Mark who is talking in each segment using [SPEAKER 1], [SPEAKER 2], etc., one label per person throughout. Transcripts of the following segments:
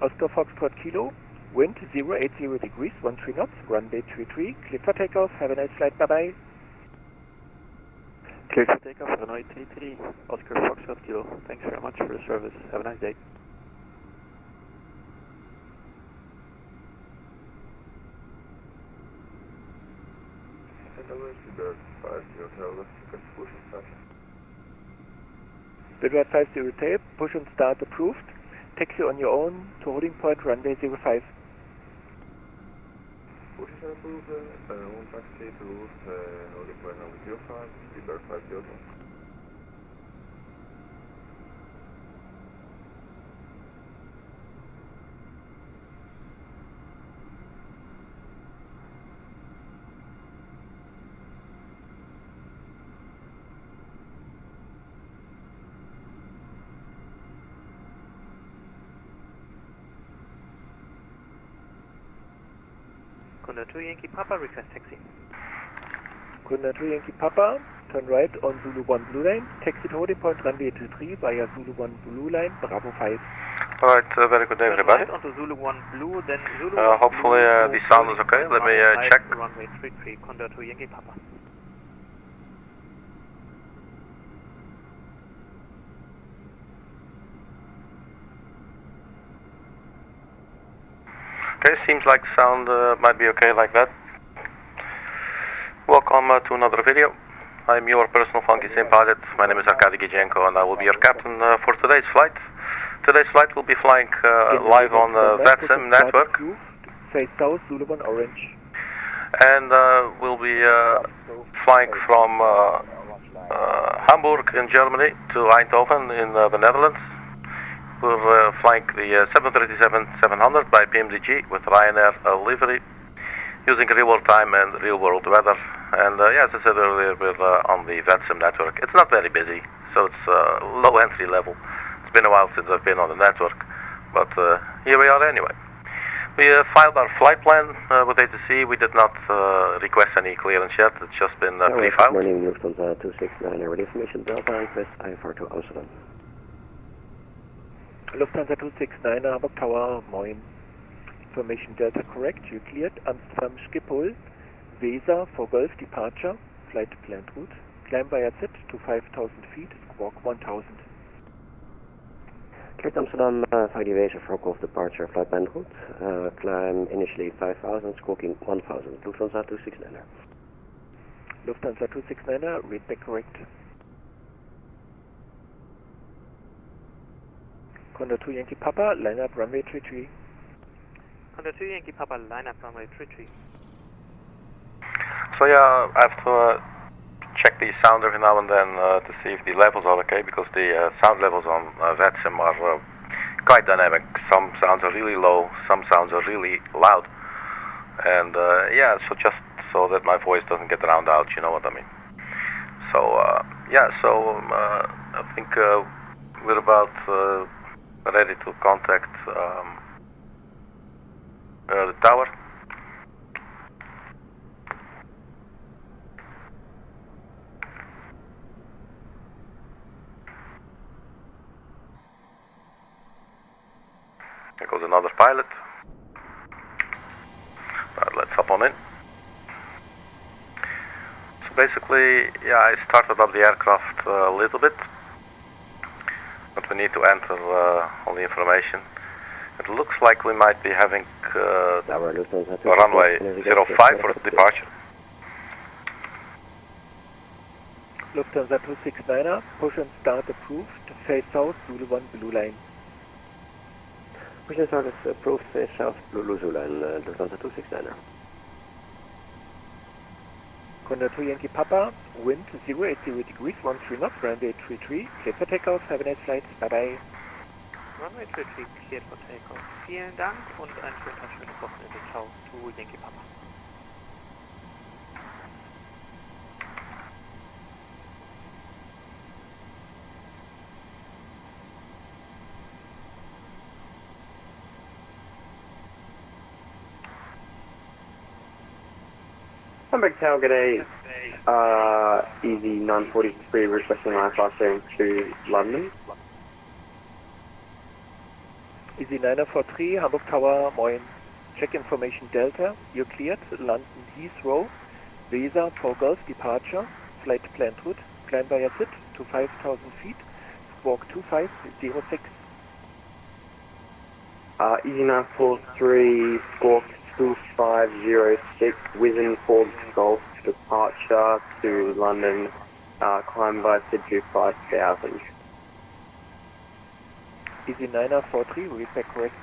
[SPEAKER 1] Oscar Foxtrot Kilo, wind 080 degrees, 13 knots, runway 33, cleared for takeoff, have a nice flight, bye-bye.
[SPEAKER 2] Cleared for takeoff, runway 33, Oscar Foxtrot Kilo. Thanks very much for the service, have a nice day.
[SPEAKER 1] Bidward 50 tape, push and start approved. Taxi on your own to holding point runway 05.
[SPEAKER 3] Push is approved, on taxi to holding point number 05, Bidward 50.
[SPEAKER 2] Conda 2 Yankee Papa, request taxi.
[SPEAKER 1] Conda 2 Yankee Papa, turn right on Zulu 1 Blue Line, taxi to holding point runway 23 via Zulu 1 Blue Line, Bravo 5.
[SPEAKER 4] Alright, very good day everybody.
[SPEAKER 2] Turn right onto Zulu 1 Blue, then Zulu 1
[SPEAKER 4] hopefully the sound is okay, let me check.
[SPEAKER 2] Runway 33, Conda 2 Yankee Papa.
[SPEAKER 4] Okay, seems like sound might be okay like that. Welcome to another video. I'm your personal funky sim pilot. My name is Arkady Gidzenko and I will be your captain for today's flight. Today's flight will be flying live on the BASUM network.
[SPEAKER 1] Face south, Zulu 1 Orange.
[SPEAKER 4] And we'll be flying from Hamburg in Germany to Eindhoven in the Netherlands. We're flying the 737-700 by PMDG with Ryanair livery, using real-world time and real-world weather. And yeah, as I said earlier, we're on the BASUM network. It's not very busy, so it's low entry level. It's been a while since I've been on the network, but here we are anyway. We filed our flight plan with ATC. We did not request any clearance yet. It's just been pre-filed.
[SPEAKER 5] Good morning, Lufthansa 269, ready information Delta, request IFR to Amsterdam.
[SPEAKER 1] Lufthansa 269, Hamburg Tower, moin. Information Delta correct, you cleared. Amsterdam Schiphol, Weser for Golf departure, flight planned route. Climb via Z to 5,000 feet, squawk 1,000.
[SPEAKER 5] Cleared Amsterdam, Saudi Weser for Golf departure, flight planned route. Climb initially 5,000, squawking 1,000. Lufthansa 269.
[SPEAKER 1] Lufthansa 269, read back correct. Conda 2 Yankee Papa, line up runway 33.
[SPEAKER 2] Conda 2 Yankee Papa, line up runway 33.
[SPEAKER 4] So yeah, I have to check the sound every now and then to see if the levels are okay, because the sound levels on BASUM are quite dynamic. Some sounds are really low, some sounds are really loud. And yeah, so just so that my voice doesn't get drowned out, you know what I mean. So yeah, so I think we're about ready to contact the tower. There goes another pilot. Let's hop on in. So basically, yeah, I started up the aircraft a little bit, but we need to enter all the information. It looks like we might be having runway 05 for departure.
[SPEAKER 1] Lufthansa 269, push and start approved, face south, Zulu 1 Blue Line.
[SPEAKER 5] Push and start is approved, face south, Blue Zulu Line, Lufthansa 269.
[SPEAKER 1] Conda 2 Yankee Papa, wind 080 degrees, 13 knots, runway 33, cleared for takeoff, have a nice flight, bye bye.
[SPEAKER 2] Runway 33, cleared for takeoff. Vielen Dank und ein schönes Wochenende. Ciao, to Yankee Papa.
[SPEAKER 6] Hamburg Tower, good day. Easy 943 requesting IFR to London.
[SPEAKER 1] Easy 943, Hamburg Tower, moin. Check information Delta, you're cleared. London Heathrow, Weser for Golf departure, flight planned route, climb via SIT to 5,000 feet, squawk 2506.
[SPEAKER 6] Easy 943, squawk 2506, Wizen for Golf departure to London, climb via SIT to 5,000.
[SPEAKER 1] Easy 943, read back correct.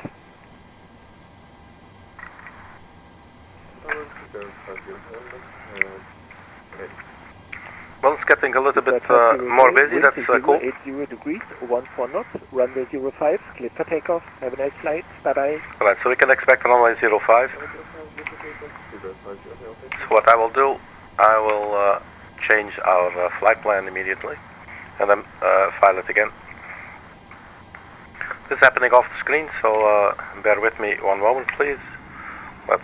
[SPEAKER 4] Well, it's getting a little bit more busy, that's cool.
[SPEAKER 1] 80 degrees, 14 knots, runway 05, clear for takeoff. Have a nice flight, bye-bye.
[SPEAKER 4] Right, so we can expect runway 05. So what I will do, I will change our flight plan immediately, and then file it again. This is happening off the screen, so bear with me one moment, please. Let's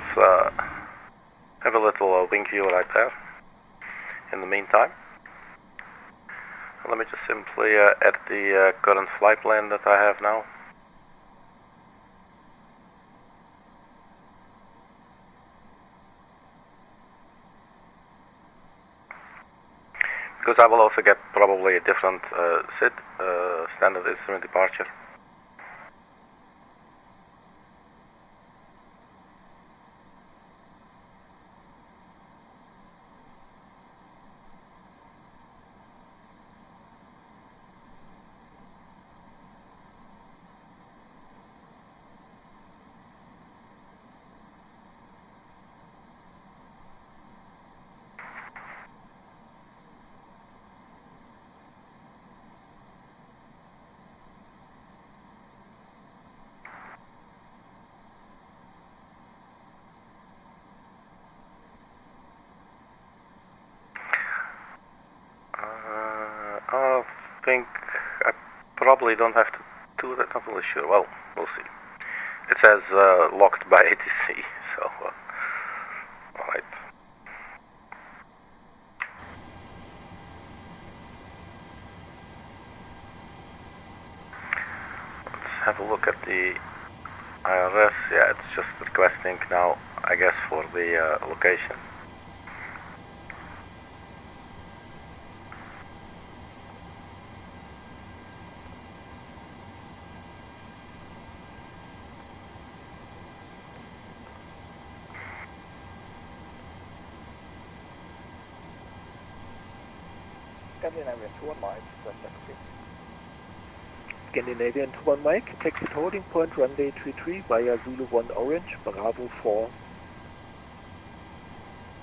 [SPEAKER 4] have a little wing view right there in the meantime. Let me just simply add the current flight plan that I have now. Because I will also get probably a different SID, standard instrument departure. I think I probably don't have to do that, not really sure. Well, we'll see. It says locked by ATC, so alright. Let's have a look at the IRS. Yeah, it's just requesting now, I guess, for the location.
[SPEAKER 1] Scandinavian 21 Mike, Scandinavian 21 Mike, taxi to holding point runway 33 via Zulu 1 Orange, Bravo 4.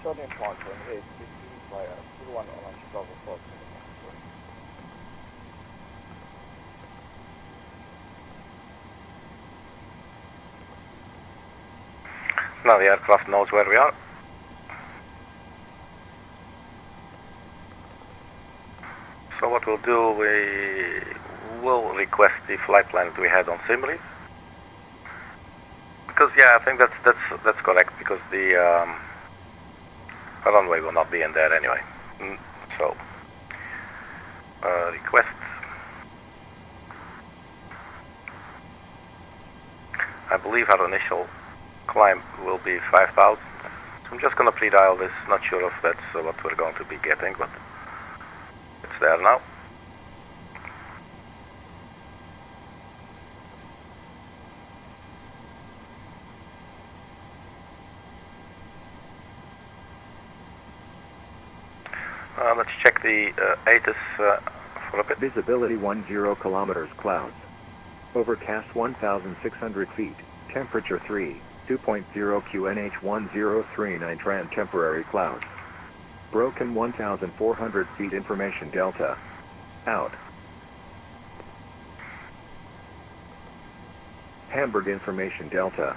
[SPEAKER 7] Holding point runway 33 via Zulu 1 Orange, Bravo 4.
[SPEAKER 4] Now the aircraft knows where we are. So what we'll do, we will request the flight plan that we had on Simri. Because yeah, I think that's correct, because the runway will not be in there anyway. So request. I believe our initial climb will be 5,000. So I'm just gonna pre-dial this. Not sure if that's what we're going to be getting, but it's there now. Let's check the ATIS for a bit.
[SPEAKER 8] Visibility 10 kilometers clouds. Overcast 1,600 feet. Temperature 3, 2.0 QNH 1039 tran temporary clouds. Broken 1,400 feet information Delta. Out. Hamburg information Delta.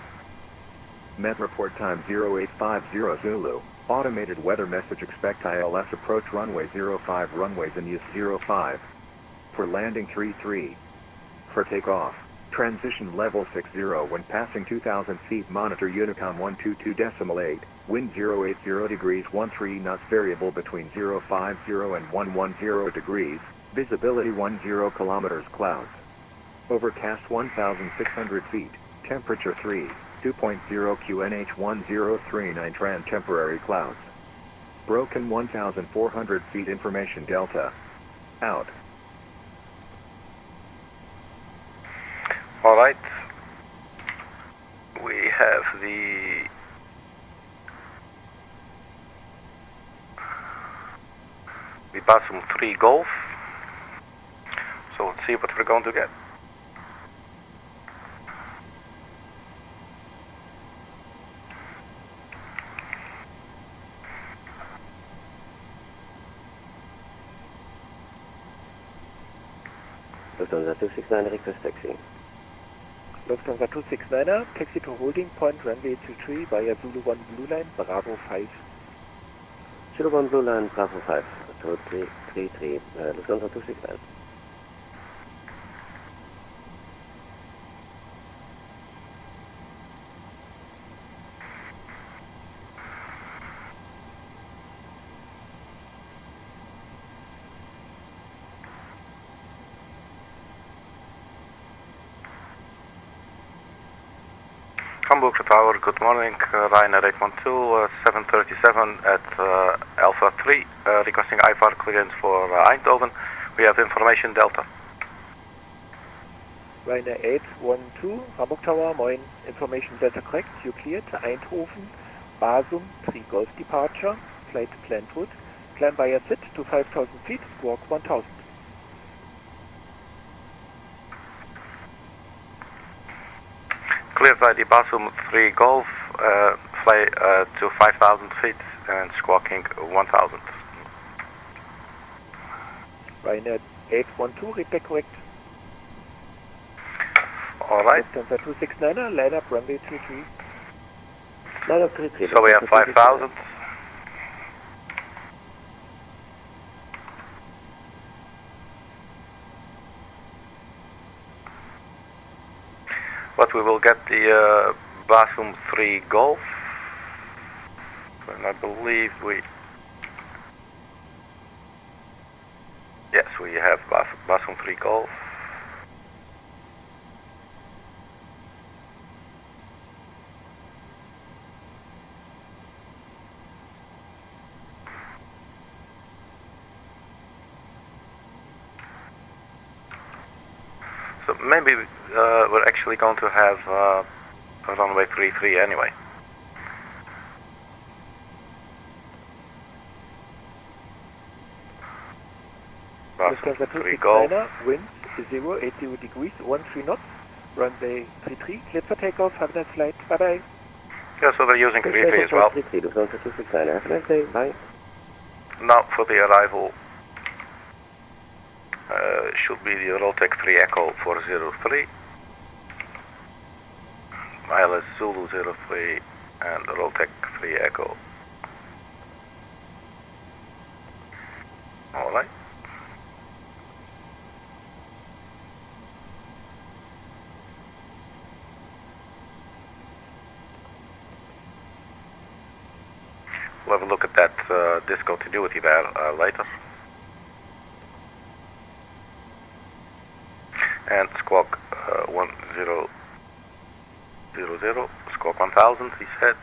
[SPEAKER 8] Met report time 0850 Zulu. Automated weather message expect ILS approach runway 05 runways in use 05. For landing 33. For takeoff. Transition level 60 when passing 2,000 feet monitor Unicom 122.8. Wind 080 degrees 13 knots variable between 050 and 110 degrees. Visibility 10 kilometers clouds. Overcast 1,600 feet. Temperature 3. 2.0 QNH 1039 Tran temporary clouds. Broken 1,400 feet information Delta. Out.
[SPEAKER 4] Alright. We have the BASUM 3 Golf. So let's see what we're going to get.
[SPEAKER 5] Lufthansa 269, request taxi.
[SPEAKER 1] Lufthansa 269er, taxi to holding point, runway 23 via Zulu 1 Blue Line, Bravo 5.
[SPEAKER 5] Zulu 1 Blue Line, Bravo 5, 233, Lufthansa 269.
[SPEAKER 4] Hamburg Tower, good morning, Ryanair 812, 737 at Alpha 3, requesting IFR clearance for Eindhoven. We have information Delta.
[SPEAKER 1] Ryanair 812, Hamburg Tower, moin, information Delta correct, you cleared, Eindhoven, BASUM 3 Golf departure, flight planned route, climb via SIT to 5,000 feet, squawk 1,000.
[SPEAKER 4] Cleared by the BASUM 3 Golf, fly to 5,000 feet and squawking 1,000.
[SPEAKER 1] Ryanair 812, repeat correct.
[SPEAKER 4] Alright.
[SPEAKER 1] Lufthansa 269er, line up runway 23.
[SPEAKER 5] Line up 33.
[SPEAKER 4] So we have 5,000. But we will get the BASUM 3 Golf, and I believe yes, we have BASUM 3 Golf. So maybe we're actually going to have a runway 33 anyway.
[SPEAKER 1] Lufthansa 269er, wind 080 degrees, 13 knots, runway 33, cleared for takeoff, have a nice flight, bye bye.
[SPEAKER 4] Yeah, so they're using 33 as well.
[SPEAKER 5] 33, Lufthansa 269er, have a nice day, bye.
[SPEAKER 4] Now for the arrival, should be the ROTEK 3 Echo 403, ILS Zulu 03 and ROTEK 3 Echo. Alright. We'll have a look at that discontinuity there later. And squawk 1000, squawk 1000, he said.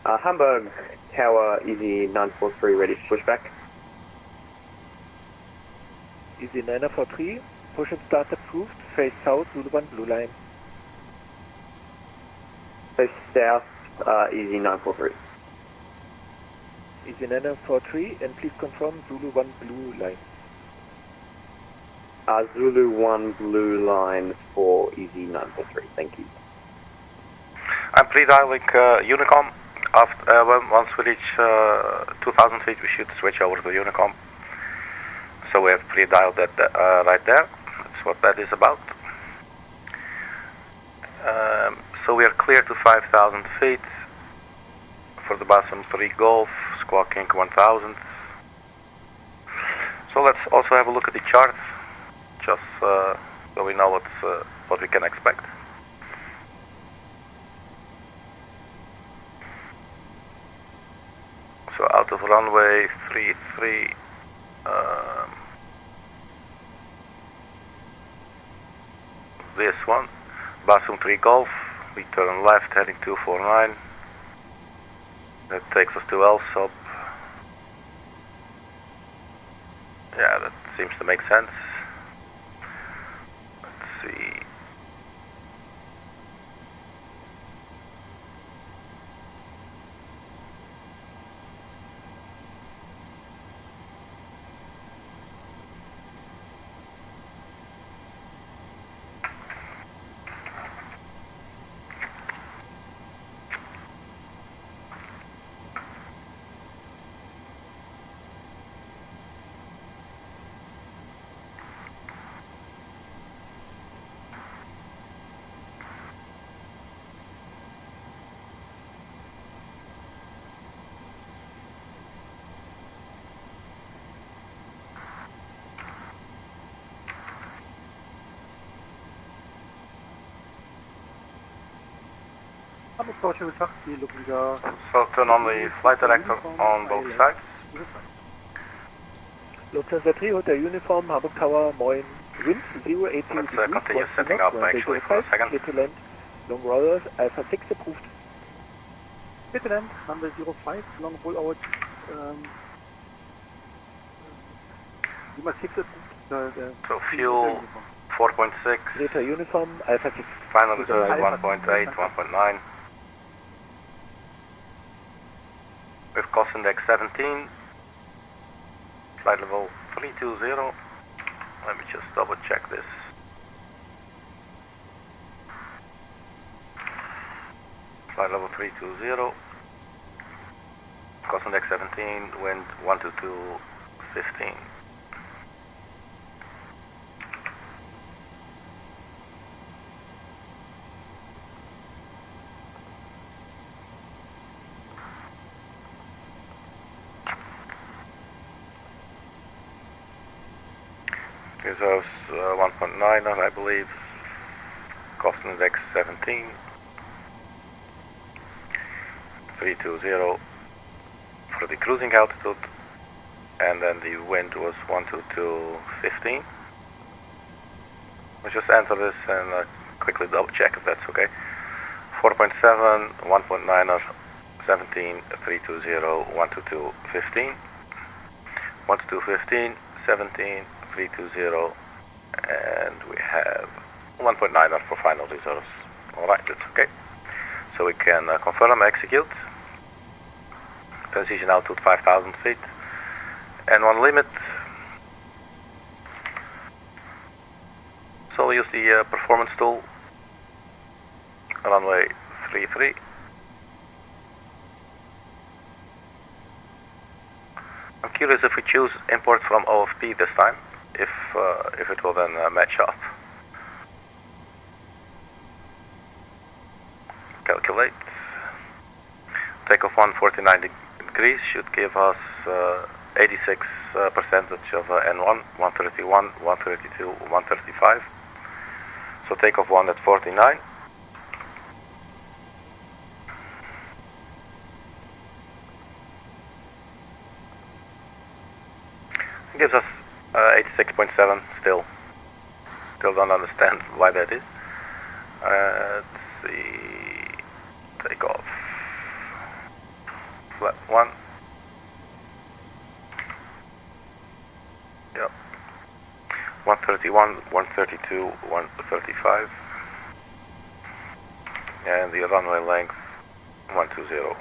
[SPEAKER 6] Hamburg Tower, Easy 943, ready to push back.
[SPEAKER 1] Easy 943, push and start approved, face south, Zulu 1 Blue Line.
[SPEAKER 6] Face south, Easy 943.
[SPEAKER 1] Easy 943, and please confirm Zulu 1 Blue Line.
[SPEAKER 6] Zulu 1 Blue Line for Easy 943, thank you.
[SPEAKER 4] I'm pre-dialing Unicom. After, once we reach 2,000 feet, we should switch over to Unicom. So we have pre-dialed that right there. That's what that is about. So we are clear to 5,000 feet for the BASUM 3 Golf, squawking 1,000. So let's also have a look at the chart, just so we know what we can expect. So out of runway 33, this one, BASUM 3 Golf, we turn left heading 249, that takes us to LSOP. Yeah, that seems to make sense. Let's see.
[SPEAKER 9] So
[SPEAKER 4] turn on the flight director on both sides.
[SPEAKER 1] Lufthansa 3 Hotel Uniform, Hamburg Tower, moin, wind 080
[SPEAKER 4] Let's
[SPEAKER 1] degrees,
[SPEAKER 4] continue setting up actually for a second.
[SPEAKER 1] clear to land, long rollers, Alpha 6 approved.
[SPEAKER 9] Clear to land, runway 05, long rollout, Lima 6 approved.
[SPEAKER 4] So fuel 4.6,
[SPEAKER 1] Hotel Uniform, Alpha 6.
[SPEAKER 4] final reserve 1.8, 1.9. With cost index 17, flight level 320. Let me just double check this. Flight level 320, cost index 17, wind 122.15. Reserves 1.9, I believe. Cost index 17. 320 for the cruising altitude, and then the wind was 122.15. We'll just enter this and quickly double check if that's okay. 4.7, 1.9er, 17, 320, 122.15. 122.15, 17, 320, and we have 1.9er for final reserves. Alright, that's okay. So we can confirm, execute. Transition altitude 5,000 feet. And on limit. So we'll use the performance tool. Runway 33. I'm curious if we choose import from OFP this time, if it will then match up. Calculate. Takeoff 149 degrees should give us 86% of N1, 131, 132, 135. So takeoff 1 at 49. It gives us 86.7 still. Still don't understand why that is. Let's see. Take off. Flat 1. Yep. 131, 132, 135. And the runway length 120.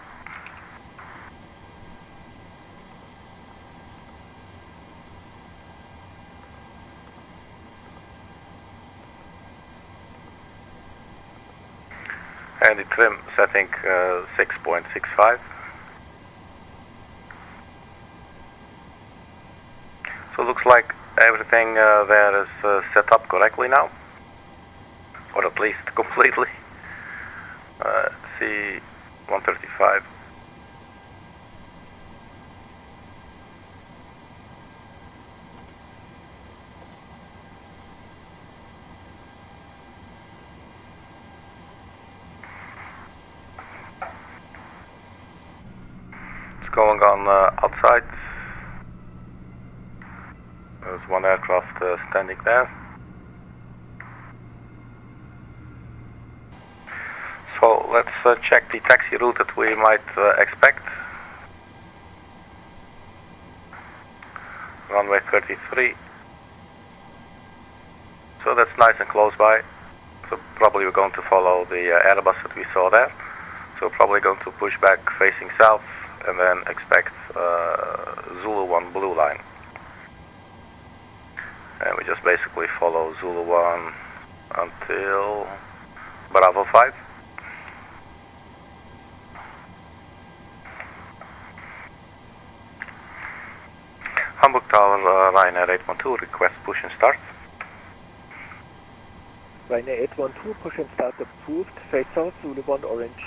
[SPEAKER 4] And the trim setting 6.65. So it looks like everything there is set up correctly now, or at least completely. C 135. going on outside. There's one aircraft standing there. So let's check the taxi route that we might expect. Runway 33. So that's nice and close by. So probably we're going to follow the Airbus that we saw there. So probably going to push back facing south and then expect Zulu 1 blue line. And we just basically follow Zulu 1 until Bravo 5. Hamburg Tower, Ryanair 812, request push and start.
[SPEAKER 1] Ryanair 812, push and start approved. Face south, Zulu 1 orange.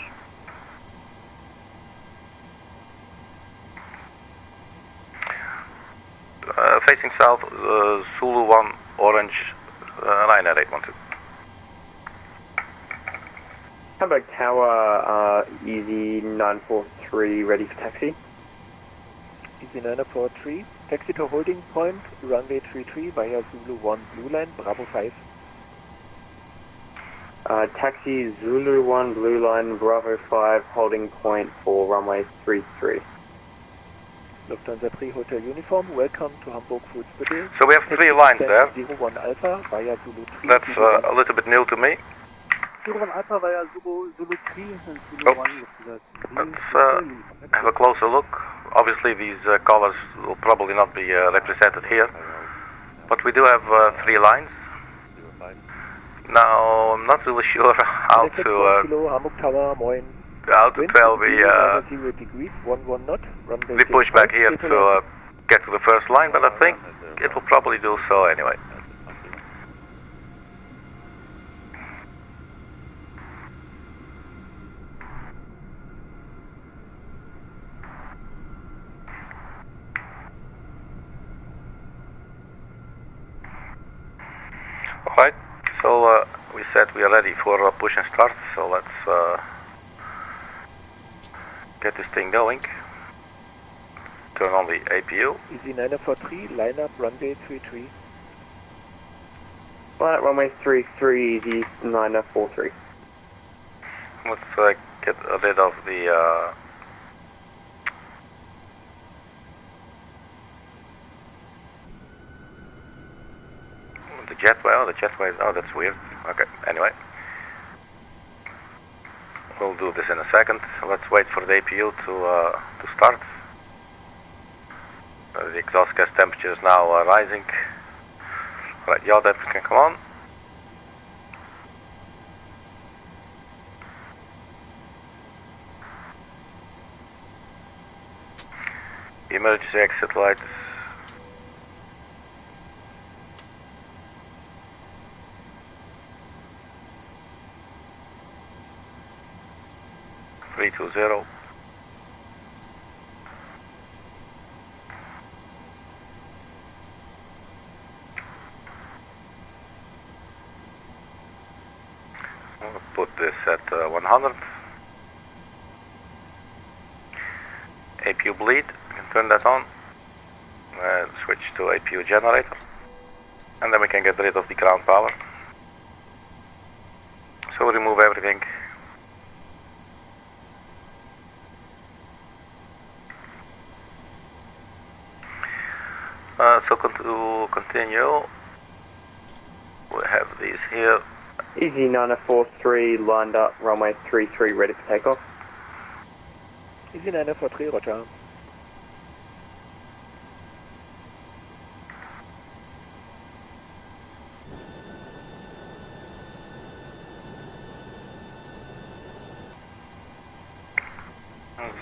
[SPEAKER 4] Facing south, Zulu 1 orange, Ryanair 812.
[SPEAKER 6] Hamburg Tower, Easy 943, ready for taxi.
[SPEAKER 1] Easy 943, taxi to holding point, runway 33 via Zulu 1 blue line, Bravo 5.
[SPEAKER 6] Taxi Zulu 1 blue line, Bravo 5, holding point for runway 33.
[SPEAKER 1] Lufthansa 3 Hotel Uniform, welcome to Hamburg Fußbüttel.
[SPEAKER 4] So we have 3 lines there.
[SPEAKER 1] 01 Alpha via Zulu 3.
[SPEAKER 4] That's a little bit new to me.
[SPEAKER 9] 01 Alpha via Zulu 3 and Zulu 1.
[SPEAKER 4] Let's have a closer look. Obviously these colors will probably not be represented here, but we do have 3 lines. Now I'm not really sure how to tell the pushback here to get to the first line, but I think it will probably do so anyway. Alright, so we said we are ready for push and start, so let's get this thing going. Turn on the APU.
[SPEAKER 1] Easy 943, line up runway 33.
[SPEAKER 6] Line up runway 33, Easy 943.
[SPEAKER 4] Let's get rid of the jetway. Oh, the jetway. Oh, that's weird. Okay, anyway. We'll do this in a second. Let's wait for the APU to start. The exhaust gas temperature is now rising. Right, yaw depth can come on. Emergency exit lights. Three, 2, 0. I'll put this at 100. APU bleed, we can turn that on. Switch to APU generator. And then we can get rid of the ground power. So remove everything. So to continue, we have these here.
[SPEAKER 6] Easy 943 lined up, runway 33 ready for takeoff.
[SPEAKER 1] Easy 943, roger.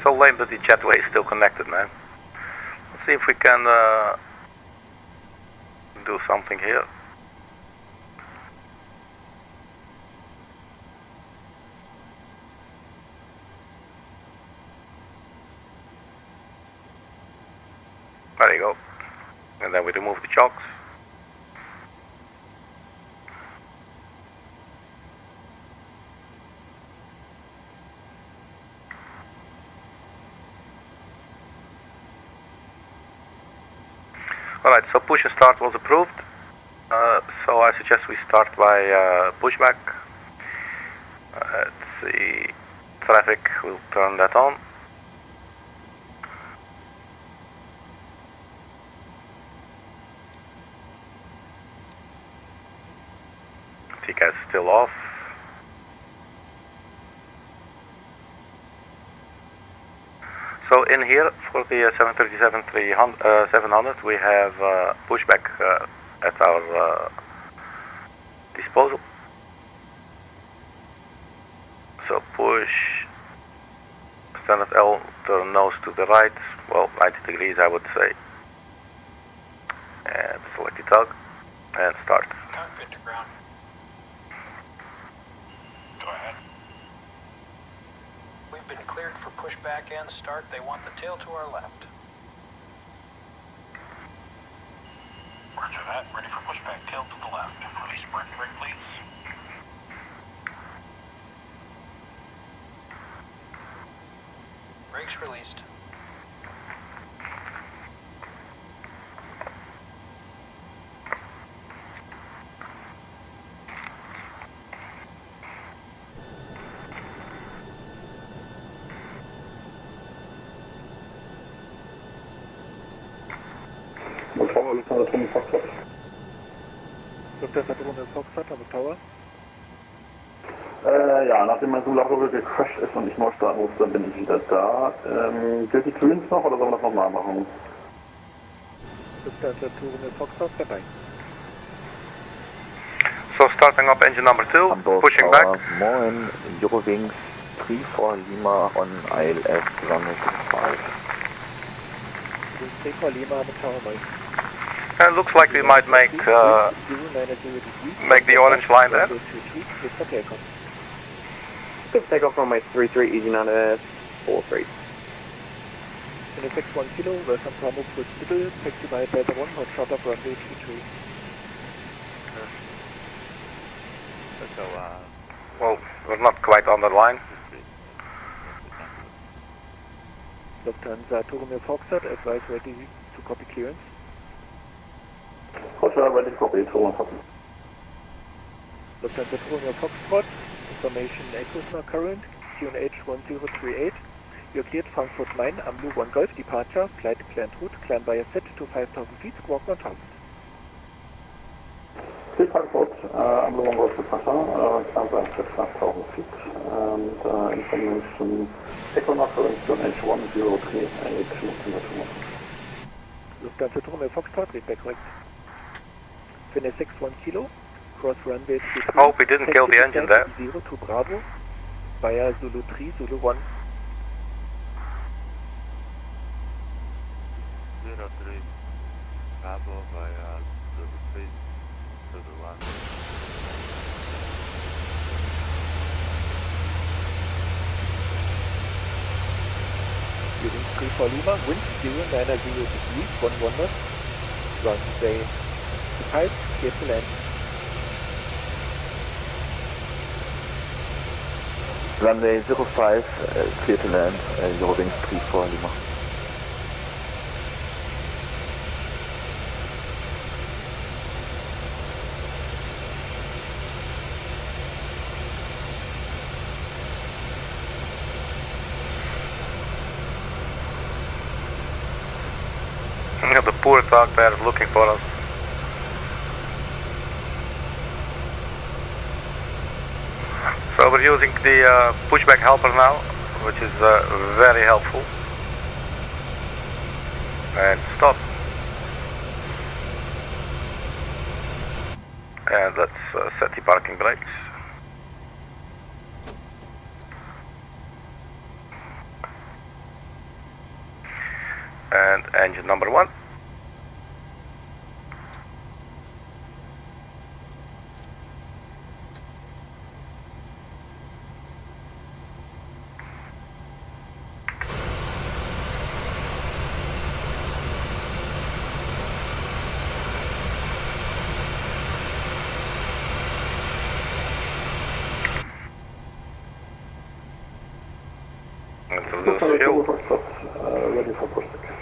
[SPEAKER 4] So lame that the jetway is still connected, man. Let's see if we can do something here. There you go. And then we remove the chocks. Alright, so push and start was approved. So I suggest we start by pushback. Let's see, traffic, we'll turn that on. TCAS is still off. So in here for the 737-700 we have pushback at our disposal. So push, standard L, turn nose to the right, well 90 degrees I would say. And select the tug and start.
[SPEAKER 10] Cockpit to ground. Go ahead. We've been cleared for pushback and start. They want the tail to our left. Roger that. Ready for pushback. Tail to the left. Release brake brake, please. Brakes released.
[SPEAKER 1] Lufthansa Drohne Foxtrot am Tower.
[SPEAKER 11] Ja, nachdem mein Simulator gecrashed ist und ich neu starten musste, bin ich wieder da. Gilt die Clearance noch oder sollen wir das nochmal machen?
[SPEAKER 1] Lufthansa Drohne Foxtrot dabei.
[SPEAKER 4] So starting up engine number 2,
[SPEAKER 7] Hamburg
[SPEAKER 4] pushing
[SPEAKER 7] Tower,
[SPEAKER 4] back.
[SPEAKER 7] Moin, Eurowings 34 Lima on ILS runway 5.
[SPEAKER 1] 34 Lima am Tower 9.
[SPEAKER 4] And looks like we might make the orange line there.
[SPEAKER 6] Good takeoff runway 33, easy 9 43.
[SPEAKER 1] Univex 1 Kilo, welcome to Hamburg with Middle, taxi by Delta 1, hot shot of runway 23.
[SPEAKER 2] So,
[SPEAKER 4] Well, we're not quite on the line.
[SPEAKER 1] Lufthansa Drohne Foxtrot, advise ready to copy clearance.
[SPEAKER 11] Roger, ready to copy, copy.
[SPEAKER 1] Lufthansa Drohne Foxtrot, information echoes now current, QNH 1038. You're cleared Frankfurt Main, AMBLU 1 Golf, departure, flight planned route, climb by a set to 5,000 feet, squawk 1000.
[SPEAKER 11] Clear Frankfurt, AMBLU 1 Golf departure, climb by a set 5,000 feet, and information echo now current, QNH 1038,
[SPEAKER 1] Lufthansa Drohne Foxtrot, read back correct. Finish 61 Kilo, cross runway 23.
[SPEAKER 4] Hope we didn't kill the engine there.
[SPEAKER 1] 0 to Bravo, via Zulu 3, Zulu 1.
[SPEAKER 2] 03 Bravo via Zulu 3, Zulu 1.
[SPEAKER 1] Using 34 Lima, wind 090 degrees, 11 knots, runway 5, clear to land.
[SPEAKER 7] Runway 05, clear to land, Eurowings 34 Lima.
[SPEAKER 4] The poor dog there is looking for us. So we're using the pushback helper now, which is very helpful. And stop. And let's set the parking brakes. And engine number 1.
[SPEAKER 11] Ready for pushback.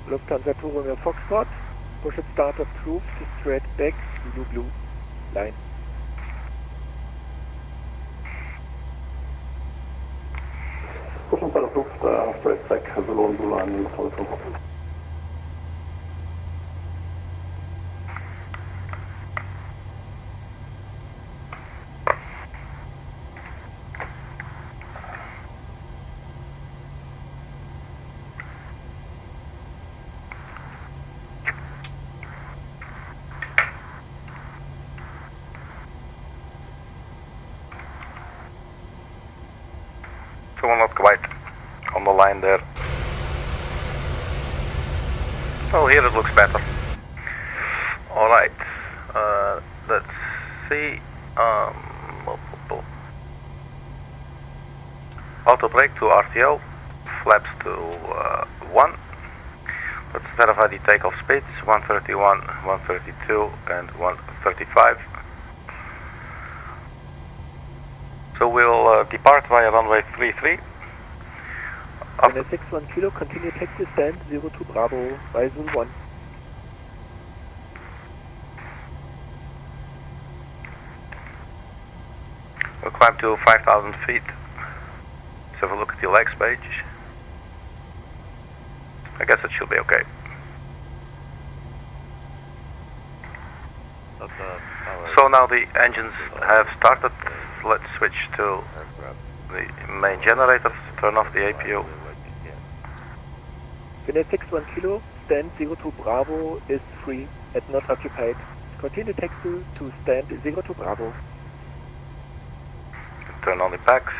[SPEAKER 1] Lufthansa 2 Romeo Foxtrot. Push at start approved, straight back, Zulu Blue line.
[SPEAKER 11] Push and start approved, straight back, Zulu Blue line, Lufthansa 2.
[SPEAKER 4] So we're not quite on the line there. Oh, here it looks better. Alright, let's see. Auto brake to RTO, flaps to 1. Let's verify the takeoff speeds, 131, 132 and 135. So we'll depart via runway 33.
[SPEAKER 1] Runway 61 kilo, continue taxi stand 02 Bravo by Zulu 1.
[SPEAKER 4] We'll climb to 5,000 feet. Let's have a look at the legs page. I guess it should be okay. So now the engines have started. Let's switch to the main generators, turn off the APU.
[SPEAKER 1] Runway 61 kilo, stand 02 Bravo is free and not occupied. Continue taxi to stand 02 Bravo.
[SPEAKER 4] Turn on the packs.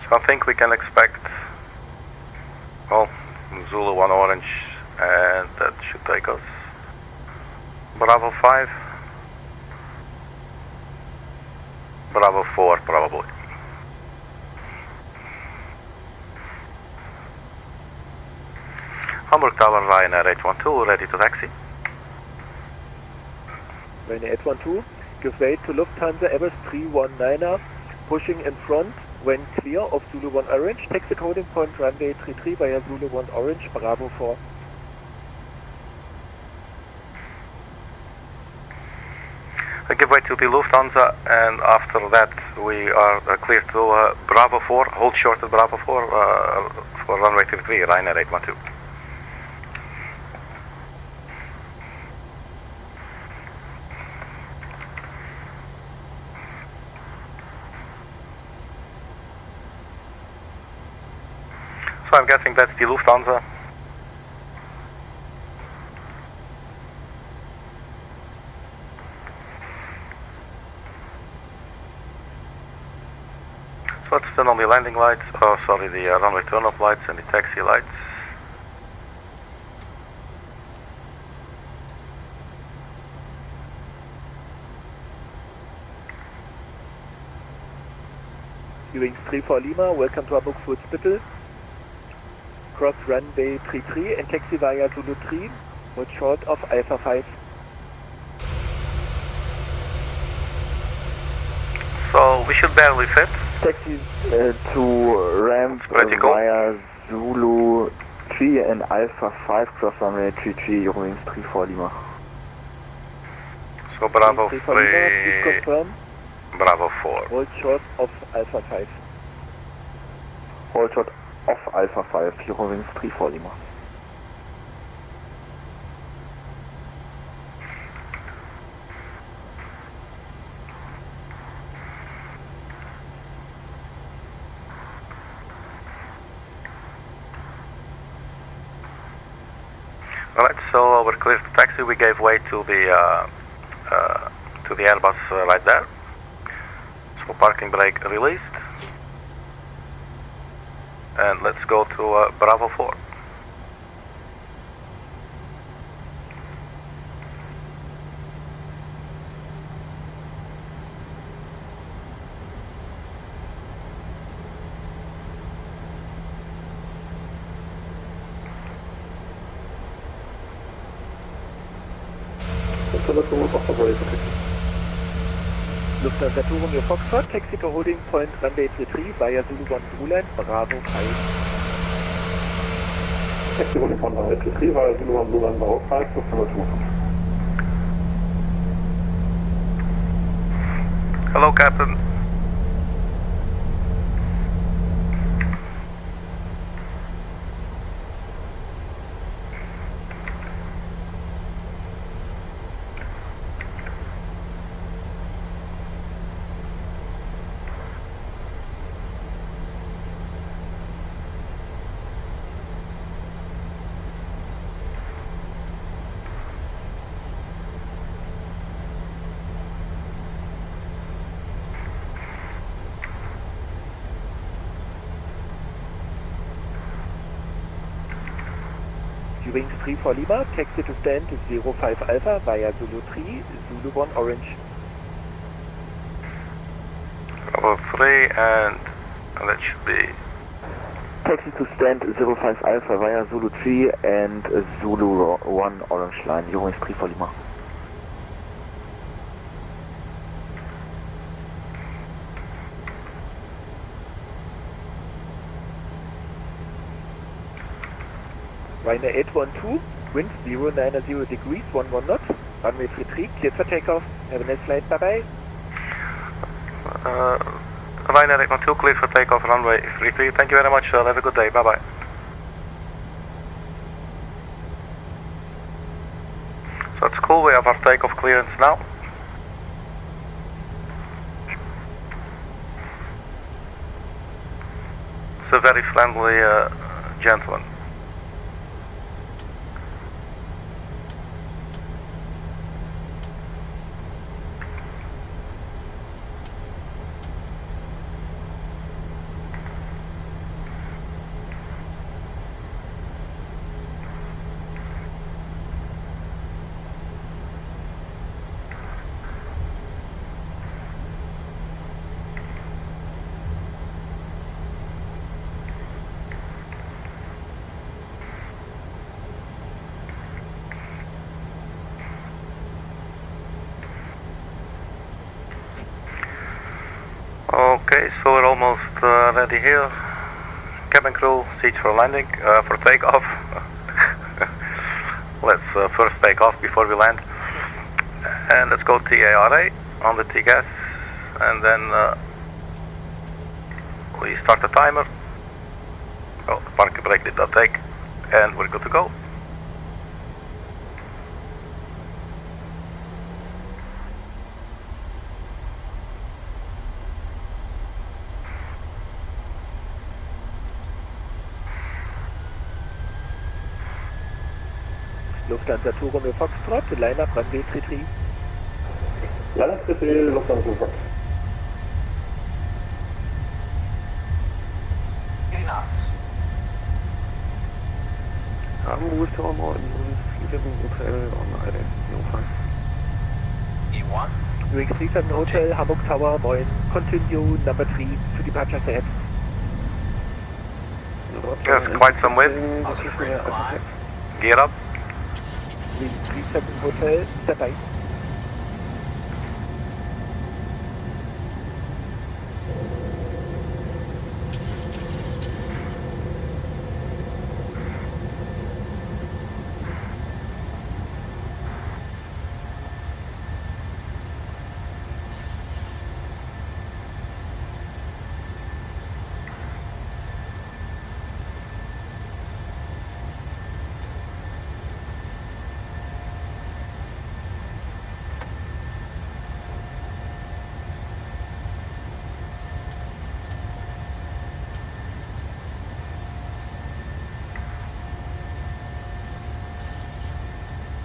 [SPEAKER 4] So I think we can expect, well, Zulu 1 orange, and that should take us Bravo 5, Bravo 4 probably. Hamburg Tower, Ryanair 812, ready to taxi.
[SPEAKER 1] Ryanair 812, give way to Lufthansa Airbus 319er, pushing in front. When clear of Zulu 1 orange, taxi holding point runway 33 via Zulu 1 orange, Bravo 4.
[SPEAKER 4] I give way to the Lufthansa, and after that we are clear to Bravo 4, hold short at Bravo 4 for runway 33, Ryanair 812. So I'm guessing that's the Lufthansa. So let's turn on the landing lights, oh sorry, the runway turn-off lights and the taxi lights.
[SPEAKER 1] Wings 34 Lima, welcome to Hamburg Fuhlsbüttel. Cross runway 33 and taxi via Zulu 3, hold short of Alpha 5.
[SPEAKER 4] So we should barely fit.
[SPEAKER 7] Taxi to ramp via Zulu 3 and Alpha 5, cross runway 33, Eurowings 34 Lima.
[SPEAKER 4] So Bravo 3,
[SPEAKER 1] please confirm.
[SPEAKER 4] Bravo 4.
[SPEAKER 1] Hold short of Alpha 5.
[SPEAKER 7] Hold short of Alpha 5, Eurowings 34 Lima.
[SPEAKER 4] Alright, so we're clear to taxi. We gave way to the Airbus right there. So parking brake released. And let's go to Bravo 4.
[SPEAKER 1] Lufthansa to Romeo Foxtrot, taxi to holding point runway 33 via Zulu 1 Blue Line, Bravo 5.
[SPEAKER 11] Taxi holding point runway 33 via Zulu 1 Blue Line, Bravo 5, Lufthansa 2.
[SPEAKER 4] Hello, Captain.
[SPEAKER 1] Wings 3 for Lima, taxi to stand 05 Alpha via Zulu 3, Zulu 1 Orange.
[SPEAKER 4] Bravo 3 and that should be...
[SPEAKER 7] Taxi to stand 05 Alpha via Zulu 3 and Zulu 1 Orange Line, Wings 3 for Lima.
[SPEAKER 1] Ryanair 812, wind 090 degrees, 11 knots, runway 33, cleared for takeoff. Have a nice flight, bye bye.
[SPEAKER 4] Ryanair 812, cleared for takeoff, runway 33. Thank you very much, sir. Have a good day, bye bye. So it's cool, we have our takeoff clearance now. It's a very friendly gentleman. Okay, so we're almost ready here. Cabin crew, seats for landing, for takeoff. Let's first take off before we land. And let's go TARA on the T-gas. And then we start the timer. Oh, the parking brake did not take. And we're good to go.
[SPEAKER 1] Lufthansa to Romeo Foxtrot, line up runway 33.
[SPEAKER 11] Line up 33, Lufthansa Fox.
[SPEAKER 3] Hamburg Tower in Hotel on Eindhoven.
[SPEAKER 10] E1.
[SPEAKER 1] Wings 37 Hotel, Hamburg Tower, moin. Continue number 3 to departure set.
[SPEAKER 4] Yes, quite some wind. Gear up.
[SPEAKER 1] Wings 37 Hotel, dabei.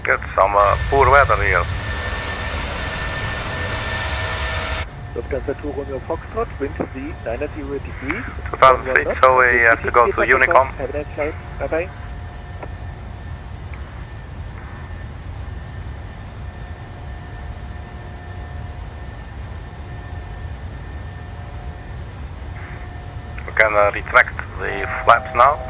[SPEAKER 4] Get some poor weather here.
[SPEAKER 1] Lufthansa to Romeo Foxtrot, wind 390 degrees.
[SPEAKER 4] 2000 feet, so we have to go to Unicom.
[SPEAKER 1] Have a nice flight, bye bye.
[SPEAKER 4] We can retract the flaps now.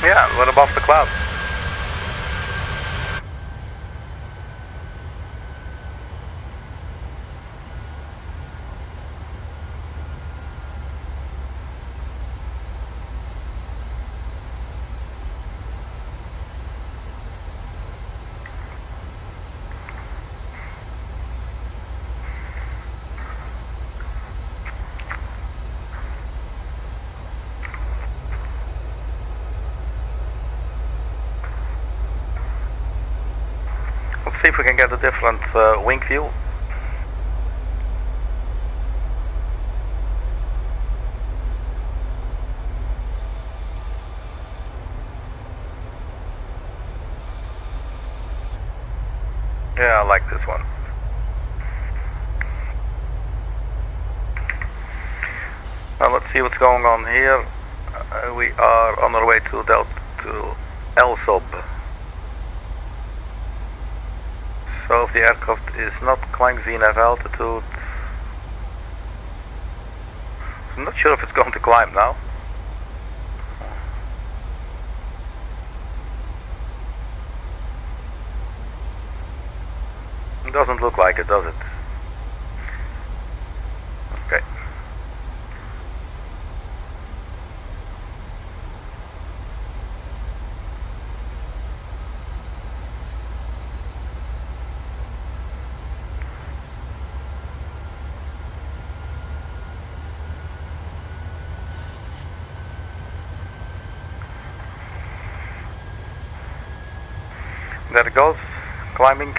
[SPEAKER 4] Yeah, we're above the clouds. Let's see if we can get a different wing view. Yeah, I like this one. Now let's see what's going on here. We are on our way to L-sub. So if the aircraft is not climbing VNAV altitude, I'm not sure if it's going to climb now. It doesn't look like it, does it? Okay. There it goes, climbing.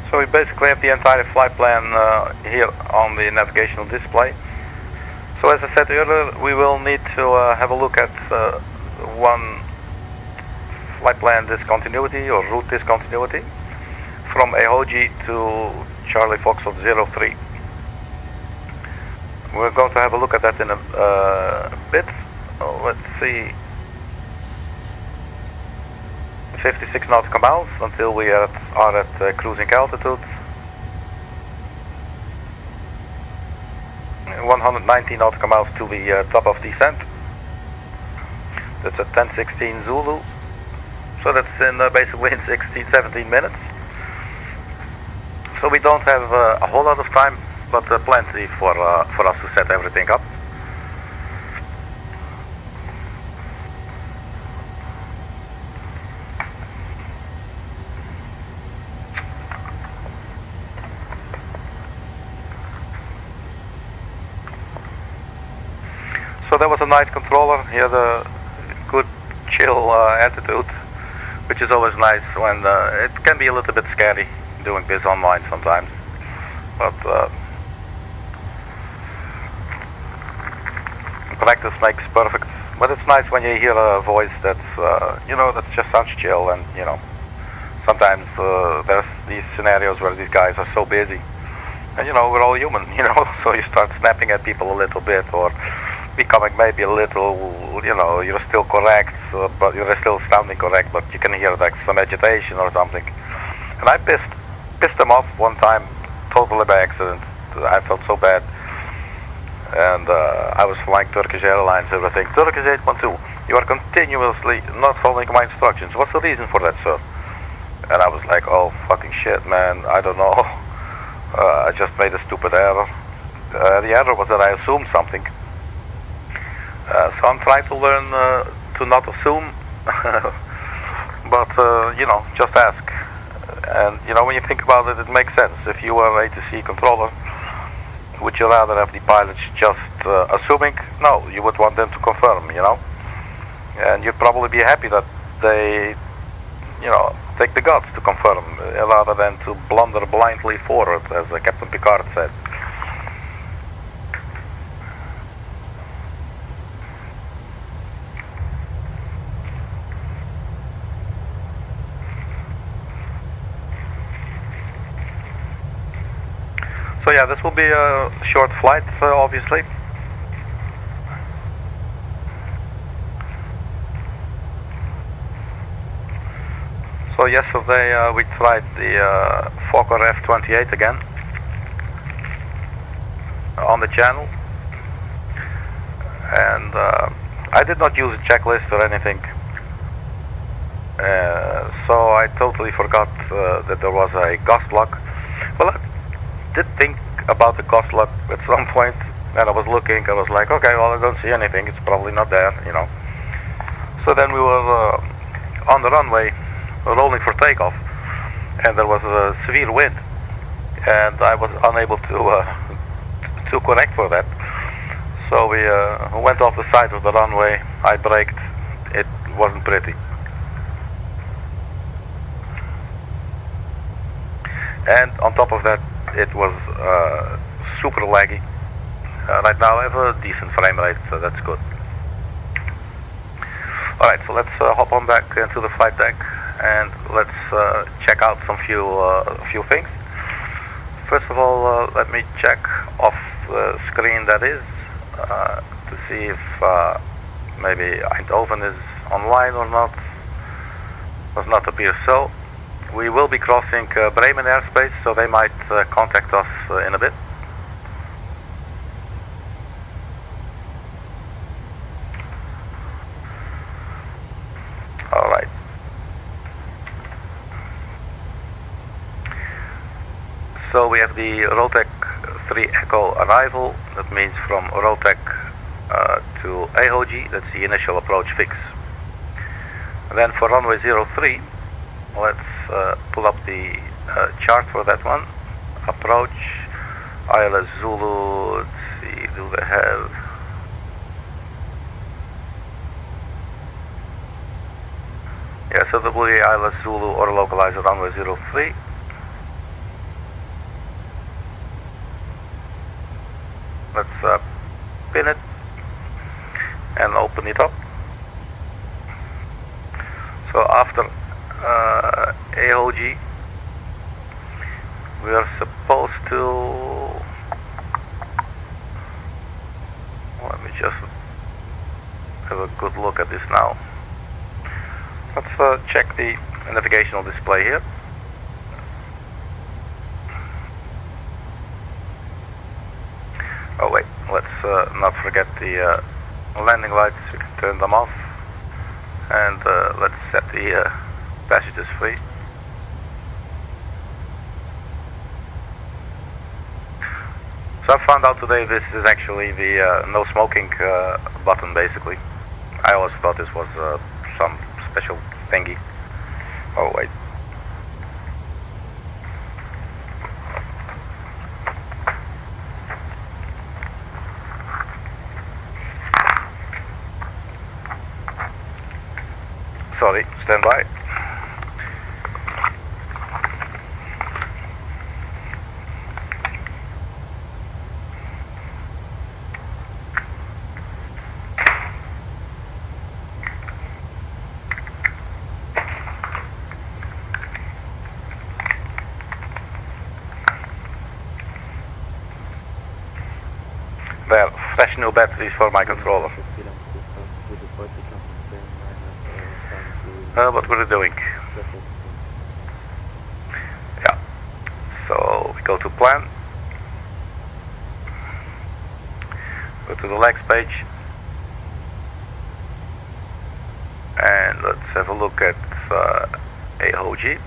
[SPEAKER 4] So we basically have the entire flight plan here on the navigational display. So as I said earlier, we will need to have a look at one flight plan discontinuity or route discontinuity from EHEH to Charlie Foxtrot 03. We're going to have a look at that in a bit. Let's see. 56 nautical miles until we are at cruising altitude. 190 nautical miles to the top of descent. That's at 10:16 Zulu. So that's in basically in 17 minutes. So we don't have a whole lot of time, but plenty for us to set everything up. So that was a nice controller. He had a good chill attitude, which is always nice when it can be a little bit scary doing this online sometimes. But practice makes perfect. But it's nice when you hear a voice that's that just sounds chill, and sometimes there's these scenarios where these guys are so busy, and we're all human, so you start snapping at people a little bit, or becoming maybe a little, you're still correct, but you're still sounding correct, but you can hear like some agitation or something. And I pissed them off one time, totally by accident. I felt so bad. And I was flying Turkish Airlines, everything. Turkish 812, you are continuously not following my instructions. What's the reason for that, sir? And I was like, oh, fucking shit, man, I don't know. I just made a stupid error. The error was that I assumed something. So I'm trying to learn to not assume, but just ask. And when you think about it, it makes sense. If you are a A to C controller, would you rather have the pilots just assuming? No, you would want them to confirm, you know? And you'd probably be happy that they, you know, take the guts to confirm rather than to blunder blindly forward, as Captain Picard said. So yeah, this will be a short flight, obviously. So yesterday we tried the Fokker F-28 again on the channel, and I did not use a checklist or anything, so I totally forgot that there was a gust lock. Well, I did think about the gust lock at some point, and I was looking, I was like, okay, well, I don't see anything, it's probably not there, you know. So then we were on the runway, rolling for takeoff, and there was a severe wind, and I was unable to correct for that. So we went off the side of the runway, I braked, it wasn't pretty. And on top of that, it was super laggy. Right now I have a decent frame rate, so that's good. Alright, so let's hop on back into the flight deck and let's check out some few things. First of all, let me check off the screen, that is, to see if maybe Eindhoven is online or not. Does not appear so. We will be crossing Bremen airspace, so they might contact us in a bit. Alright. So we have the ROTEK 3 Echo arrival. That means from ROTEK to EHEH, that's the initial approach fix. And then for runway 03, let's pull up the chart for that one. Approach, ILS Zulu, let's see, do they have... Yeah, so there will be ILS Zulu or localizer runway 03. Let's pin it and open it up. So after EHEH, we are supposed to, let me just have a good look at this now. Let's check the navigational display here. Oh wait, let's not forget the landing lights. We can turn them off, and let's set the passengers free. So I found out today this is actually the no smoking button, basically. I always thought this was some special thingy. Oh wait. Sorry, stand by. There, fresh new batteries for my controller. What were we doing? Yeah, so we go to plan, go to the legs page, and let's have a look at EHEH.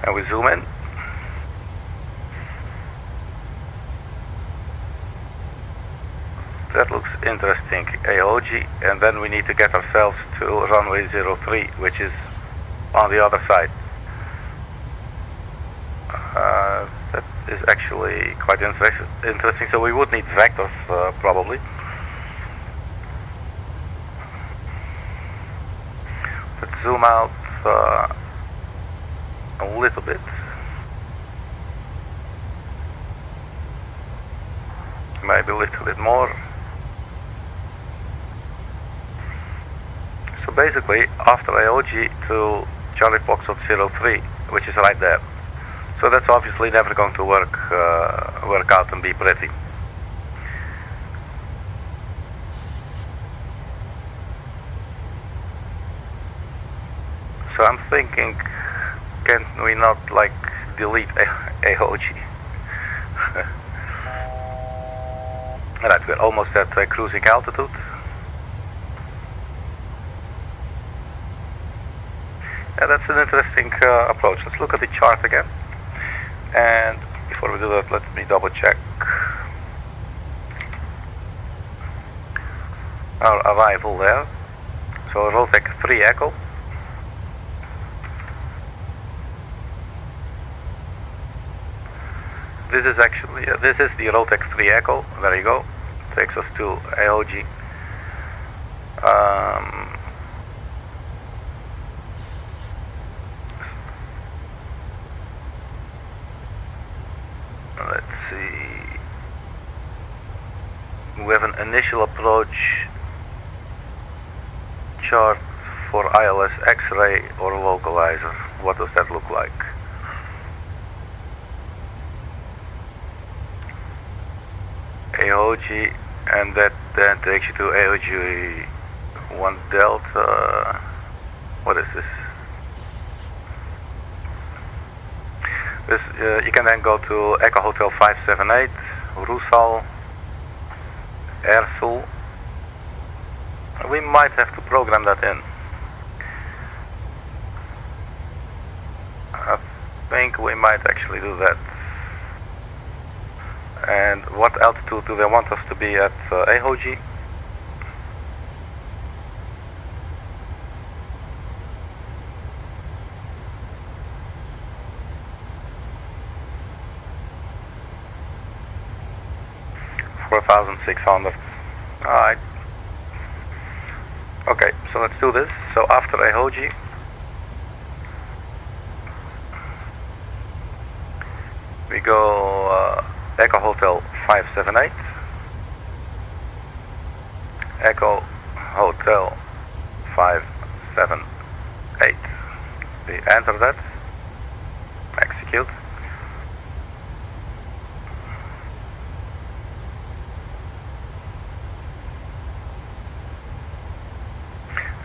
[SPEAKER 4] And we zoom in. That looks interesting, EHEH, and then we need to get ourselves to runway 03, which is on the other side. is actually quite interesting. So we would need vectors probably. Let's zoom out a little bit. Maybe a little bit more. So basically, after AOG to Charlie Foxtrot 03, which is right there. So that's obviously never going to work out and be pretty. So I'm thinking, can we not like delete AOG? Right, we're almost at cruising altitude. Yeah, that's an interesting approach. Let's look at the chart again. And before we do that, let me double check our arrival there. So ROTEK 3 Echo. This is actually, this is the ROTEK 3 Echo. There you go. Takes us to AOG. Let's see. We have an initial approach chart for ILS X-ray or localizer. What does that look like? AOG, and that then takes you to AOG 1 Delta. What is this? You can then go to Echo Hotel 578, Rusal, Ersul. We might have to program that in. I think we might actually do that. And what altitude do they want us to be at AOG? $4,600. Alright. Okay, so let's do this. So after AOG, we go Echo Hotel 578, Echo Hotel 578. We enter that, execute.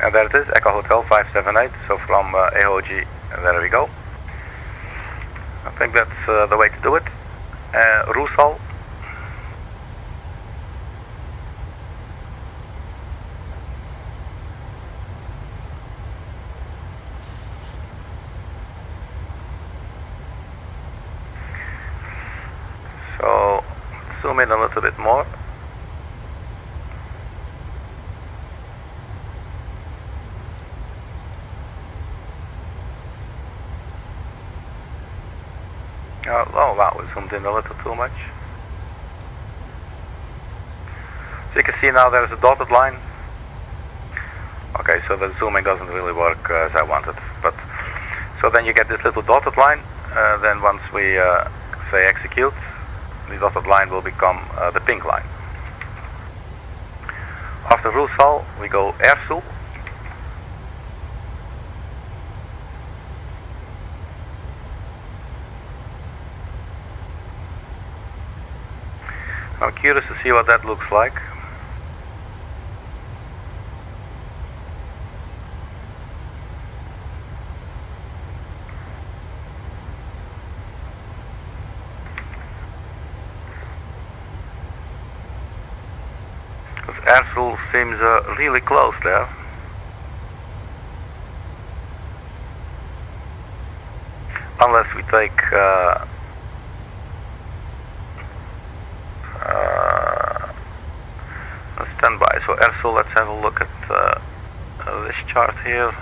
[SPEAKER 4] And there it is, Echo Hotel 578, so from AOG, there we go. I think that's the way to do it. Rusal. So, zoom in a little bit more. Oh wow, we zoomed in a little too much. So you can see now there's a dotted line. Okay, so the zooming doesn't really work as I wanted. But so then you get this little dotted line. Then once we say execute, the dotted line will become the pink line. After Rusal, we go Ersul. I'm curious to see what that looks like. Because Ersul seems really close there. Unless we take standby. So Ersul, let's have a look at this chart here.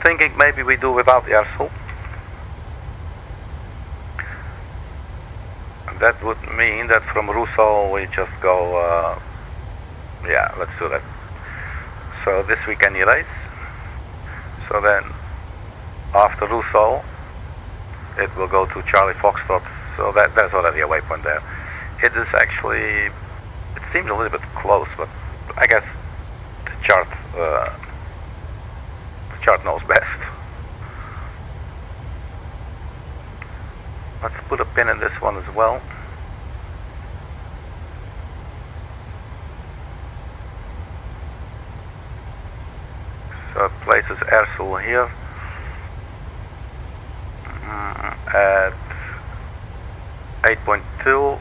[SPEAKER 4] thinking maybe we do without the airsoul. That would mean that from Rousseau we just go, yeah, let's do that. So this we can erase. So then after Rousseau it will go to Charlie Foxtrot. So there's already a waypoint there. It is actually, it seems a little bit close, but I guess the chart knows best. Let's put a pin in this one as well. So it places airsoul here at 8.2.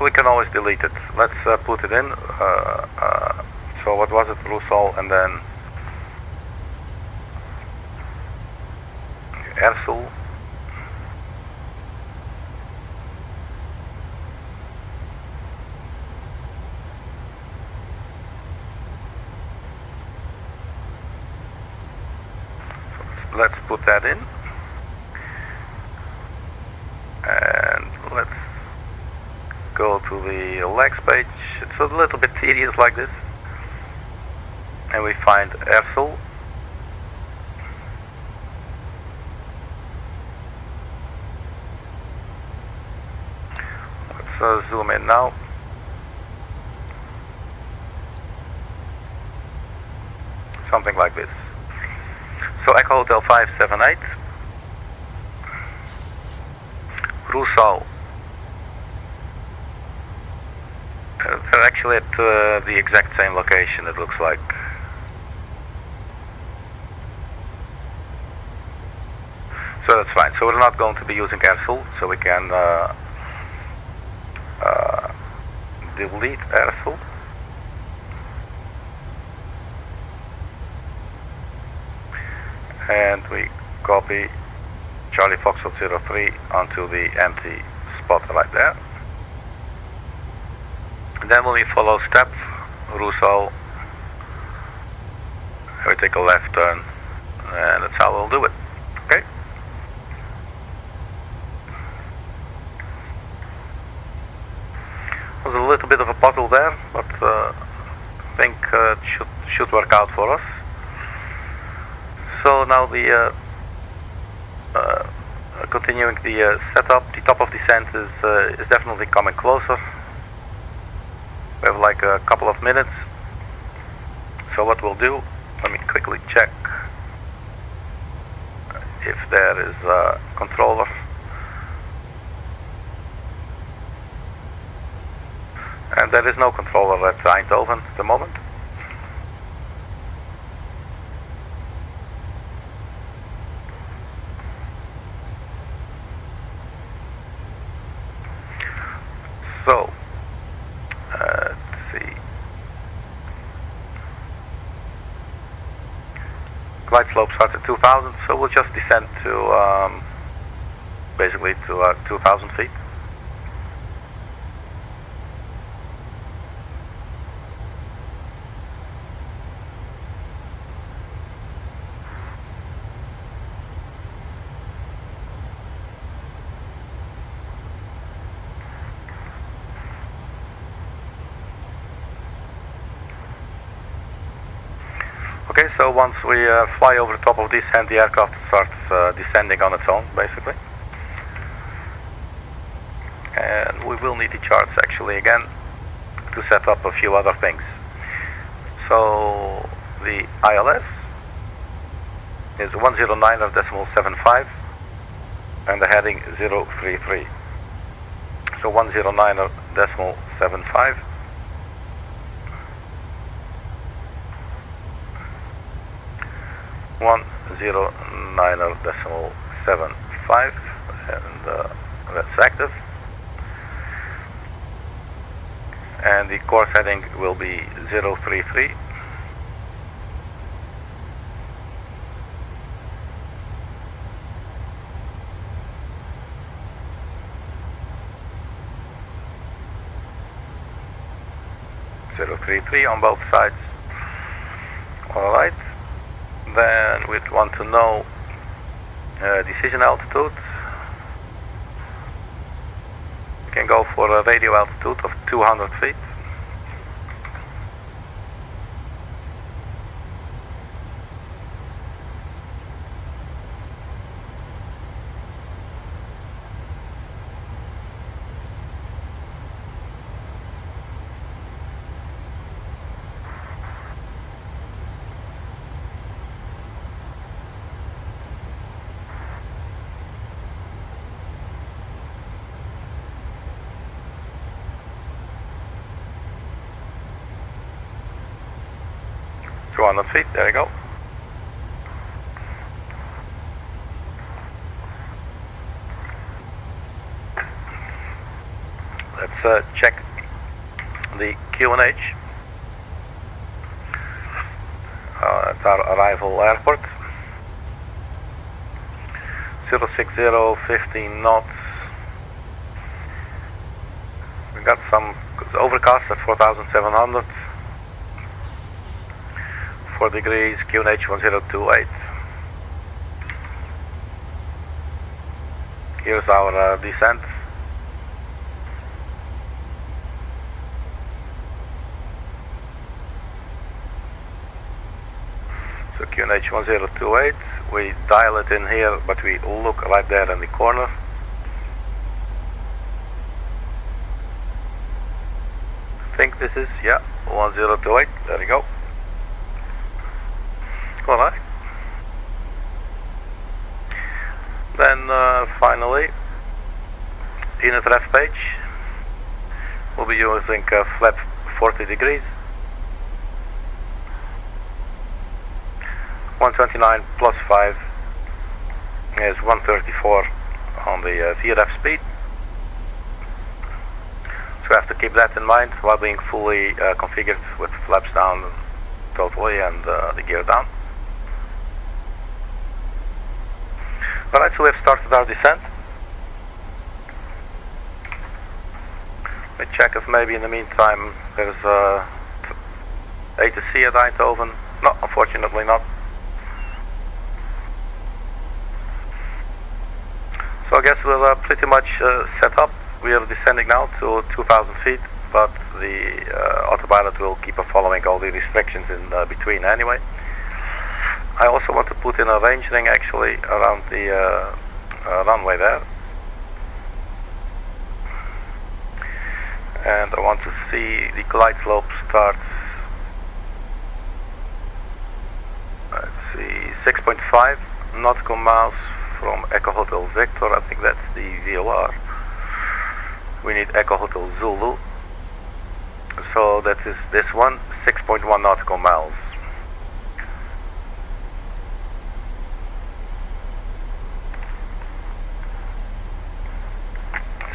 [SPEAKER 4] We can always delete it. Let's put it in. So what was it? Rousseau and then airsoul. So let's put that in. And let's go to the legs page. It's a little bit tedious like this. And we find airsoul. Let's zoom in now. Something like this. So Echo Hotel 578. Rousseau. They're actually at the exact same location, it looks like. So that's fine. So we're not going to be using airsoul, so we can delete airsoul. And we copy Charlie Foxtrot 03 onto the empty spot right there. And then when we follow step, Rousseau, we take a left turn, and that's how we'll do it. Okay? Was a little bit of a puzzle there, but I think it should work out for us. So now the continuing the setup, the top of descent is definitely coming closer. We have like a couple of minutes. So what we'll do, let me quickly check if there is a controller. And there is no controller at Eindhoven at the moment. So, let's see. Glide slope starts at 2,000, so we'll just descend to basically to 2,000 feet. Okay, so once we fly over the top of this and the aircraft starts descending on its own, basically. And we will need the charts actually again to set up a few other things. So the ILS is 109.75 and the heading 033. So 109.75. One 09.75, and that's active. And the course heading will be 033. On both sides. Alright, then we'd want to know decision altitude. We can go for a radio altitude of 200 feet. Feet, there you go. Let's check the QNH at our arrival airport. 060, 15 knots. We got some overcast at 4,700. 4 degrees, QNH 1028. Here's our descent. So QNH 1028, we dial it in here, but we look right there in the corner. I think this is, yeah, 1028, there you go. Alright. Then finally, init ref page. We'll be using flap 40 degrees. 129 plus 5 is 134 on the VRF speed. So we have to keep that in mind while being fully configured with flaps down totally and the gear down. Alright, so we have started our descent. Let me check if maybe in the meantime there's A to C at Eindhoven. No, unfortunately not. So I guess we're pretty much set up. We are descending now to 2,000 feet, but the autopilot will keep following all the restrictions in between anyway. I also want to put in a range ring actually around the runway there. And I want to see the glide slope start, let's see, 6.5 nautical miles from Echo Hotel Victor. I think that's the VOR. We need Echo Hotel Zulu. So that is this one, 6.1 nautical miles.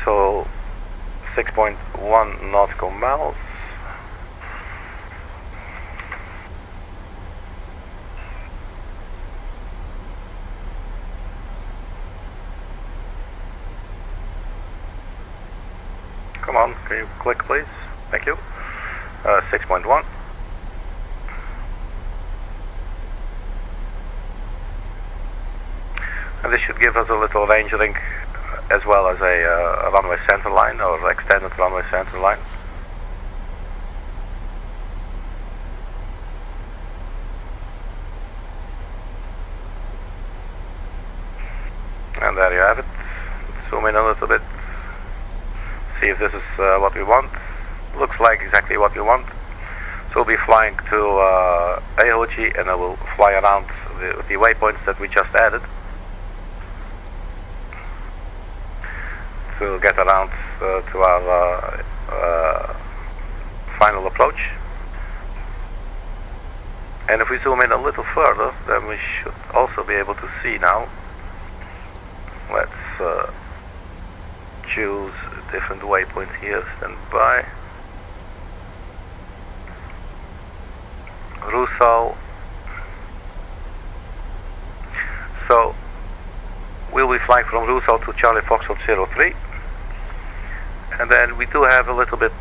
[SPEAKER 4] So 6.1 nautical miles. Come on, can you click please? Thank you. 6.1. And this should give us a little range ring as well as a runway center line or extended runway center line. And there you have it. Zoom in a little bit. See if this is what we want. Looks like exactly what we want. So we'll be flying to EHEH and I will fly around the waypoints that we just added to get around to our final approach. And if we zoom in a little further, then we should also be able to see now. Let's choose a different waypoint here, stand by. Rousseau. So we'll be flying from Rousseau to Charlie Foxtrot 03, and then we do have a little bit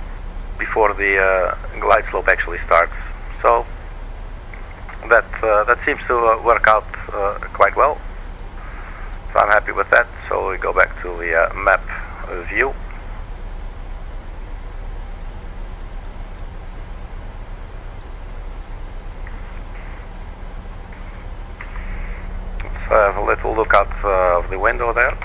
[SPEAKER 4] before the glide slope actually starts. So that seems to work out quite well. So I'm happy with that. So we go back to the map view. Let's have a little look out of the window there.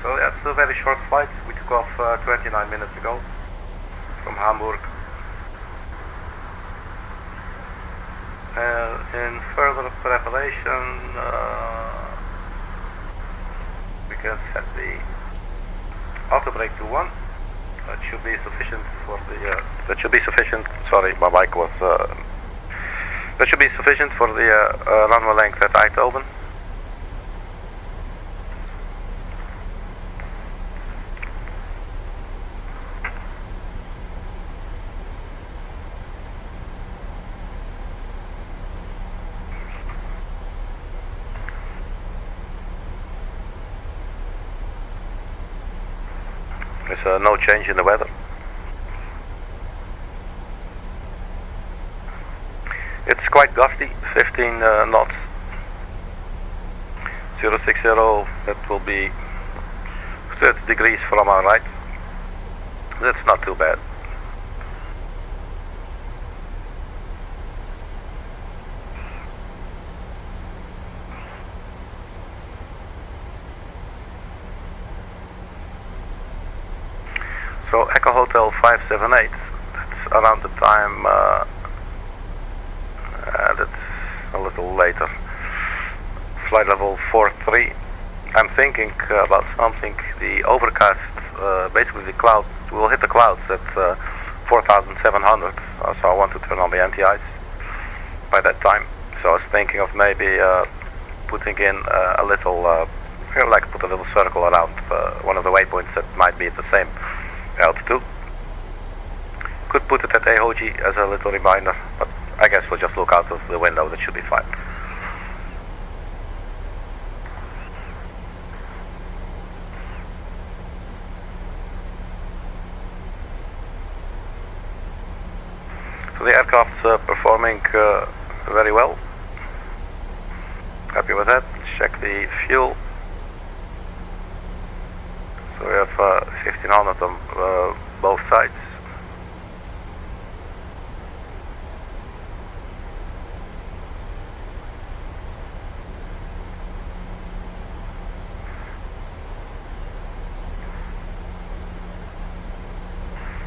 [SPEAKER 4] So that's a very short flight. We took off 29 minutes ago from Hamburg. In further preparation, we can set the auto brake to 1. That should be sufficient for the. That should be sufficient. Sorry, my mic was. That should be sufficient for the runway length at Eindhoven. There's no change in the weather. It's quite gusty, 15 knots. 060, that will be 30 degrees from our right. That's not too bad. So Echo Hotel 578, that's around the time, that's a little later. Flight level 43. I'm thinking about something. The overcast, basically the clouds, we'll hit the clouds at 4,700. So I want to turn on the anti-ice by that time. So I was thinking of maybe putting in a little, like put a little circle around one of the waypoints that might be at the same altitude. Could put it at EHEH as a little reminder, but I guess we'll just look out of the window. That should be fine. So the aircraft's performing very well. Happy with that. Check the fuel. So we have 1500 on both sides.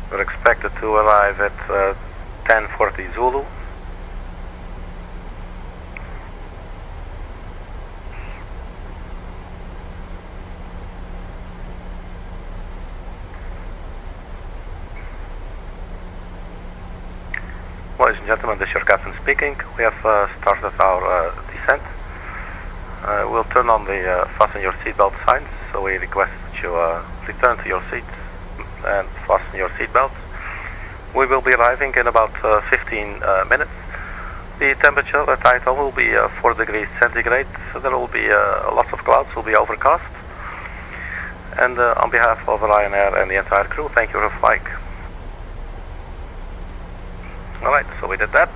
[SPEAKER 4] We're expected to arrive at 10:40 Zulu. Ladies and gentlemen, this is your captain speaking. We have started our descent. We'll turn on the fasten your seatbelt signs, so we request that you return to your seats and fasten your seatbelts. We will be arriving in about 15 minutes. The temperature at Eindhoven will be 4 degrees centigrade. So there will be lots of clouds, will be overcast. And on behalf of Ryanair and the entire crew, thank you for flying. Alright, so we did that.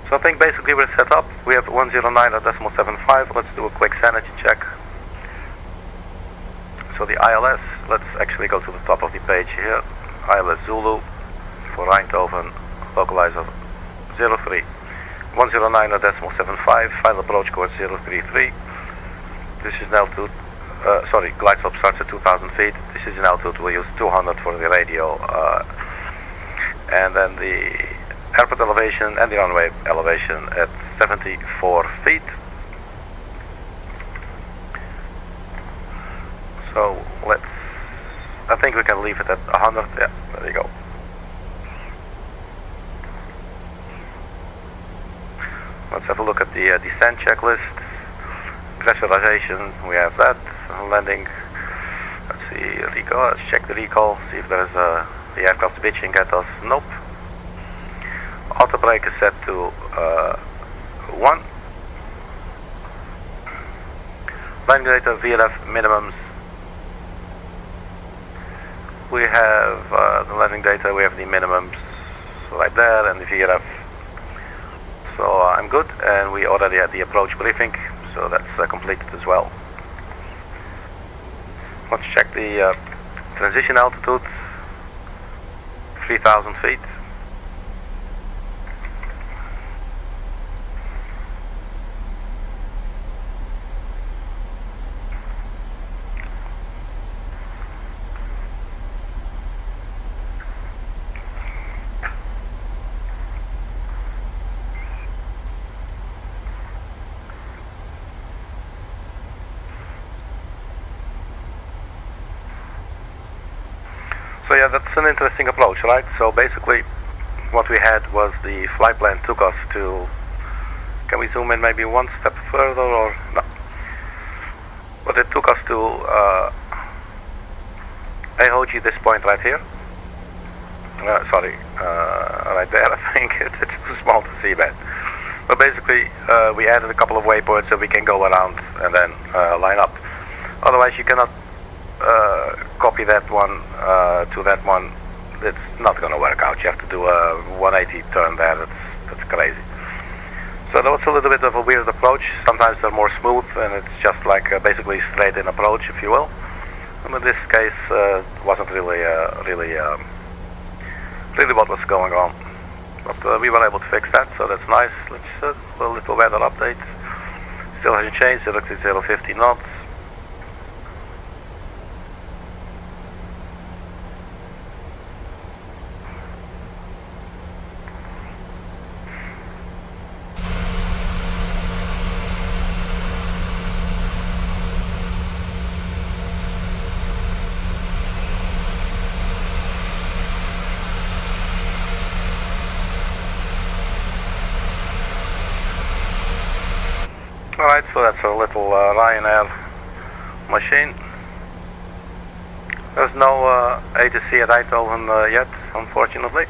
[SPEAKER 4] So I think basically we're set up. We have 109.75. Let's do a quick sanity check. So the ILS, let's actually go to the top of the page here. ILS Zulu for Eindhoven, localizer 03. 109.75, final approach course 033. This is an altitude, sorry, glide slope starts at 2,000 feet. This is an altitude, we'll use 200 for the radio, and then the airport elevation and the runway elevation at 74 feet. So I think we can leave it at 100, yeah, there you go. Let's have a look at the descent checklist. Pressurization, we have that. Landing, let's see, recall, let's check the recall, see if there's the aircraft bitching at us. Nope. Auto brake is set to 1. Landing data, VLF minimums. We have the landing data, we have the minimums right there, and the VRF. So I'm good, and we already had the approach briefing, so that's completed as well. Let's check the transition altitude, 3,000 feet. So yeah, that's an interesting approach, right? So basically what we had was the flight plan took us to, can we zoom in maybe one step further or no? But it took us to EHEH, this point right here. Sorry, right there, I think it's too small to see that. But basically we added a couple of waypoints so we can go around and then line up. Otherwise you cannot copy that one to that one. It's not going to work out. You have to do a 180 turn there. That's crazy. So that was a little bit of a weird approach. Sometimes they're more smooth and it's just like basically straight in approach, if you will. And in this case, wasn't really what was going on. But we were able to fix that, so that's nice. Let's a little weather update. Still hasn't changed. 050 knots. Alright, so that's a little Ryanair machine. There's no A to C at Eindhoven yet, unfortunately.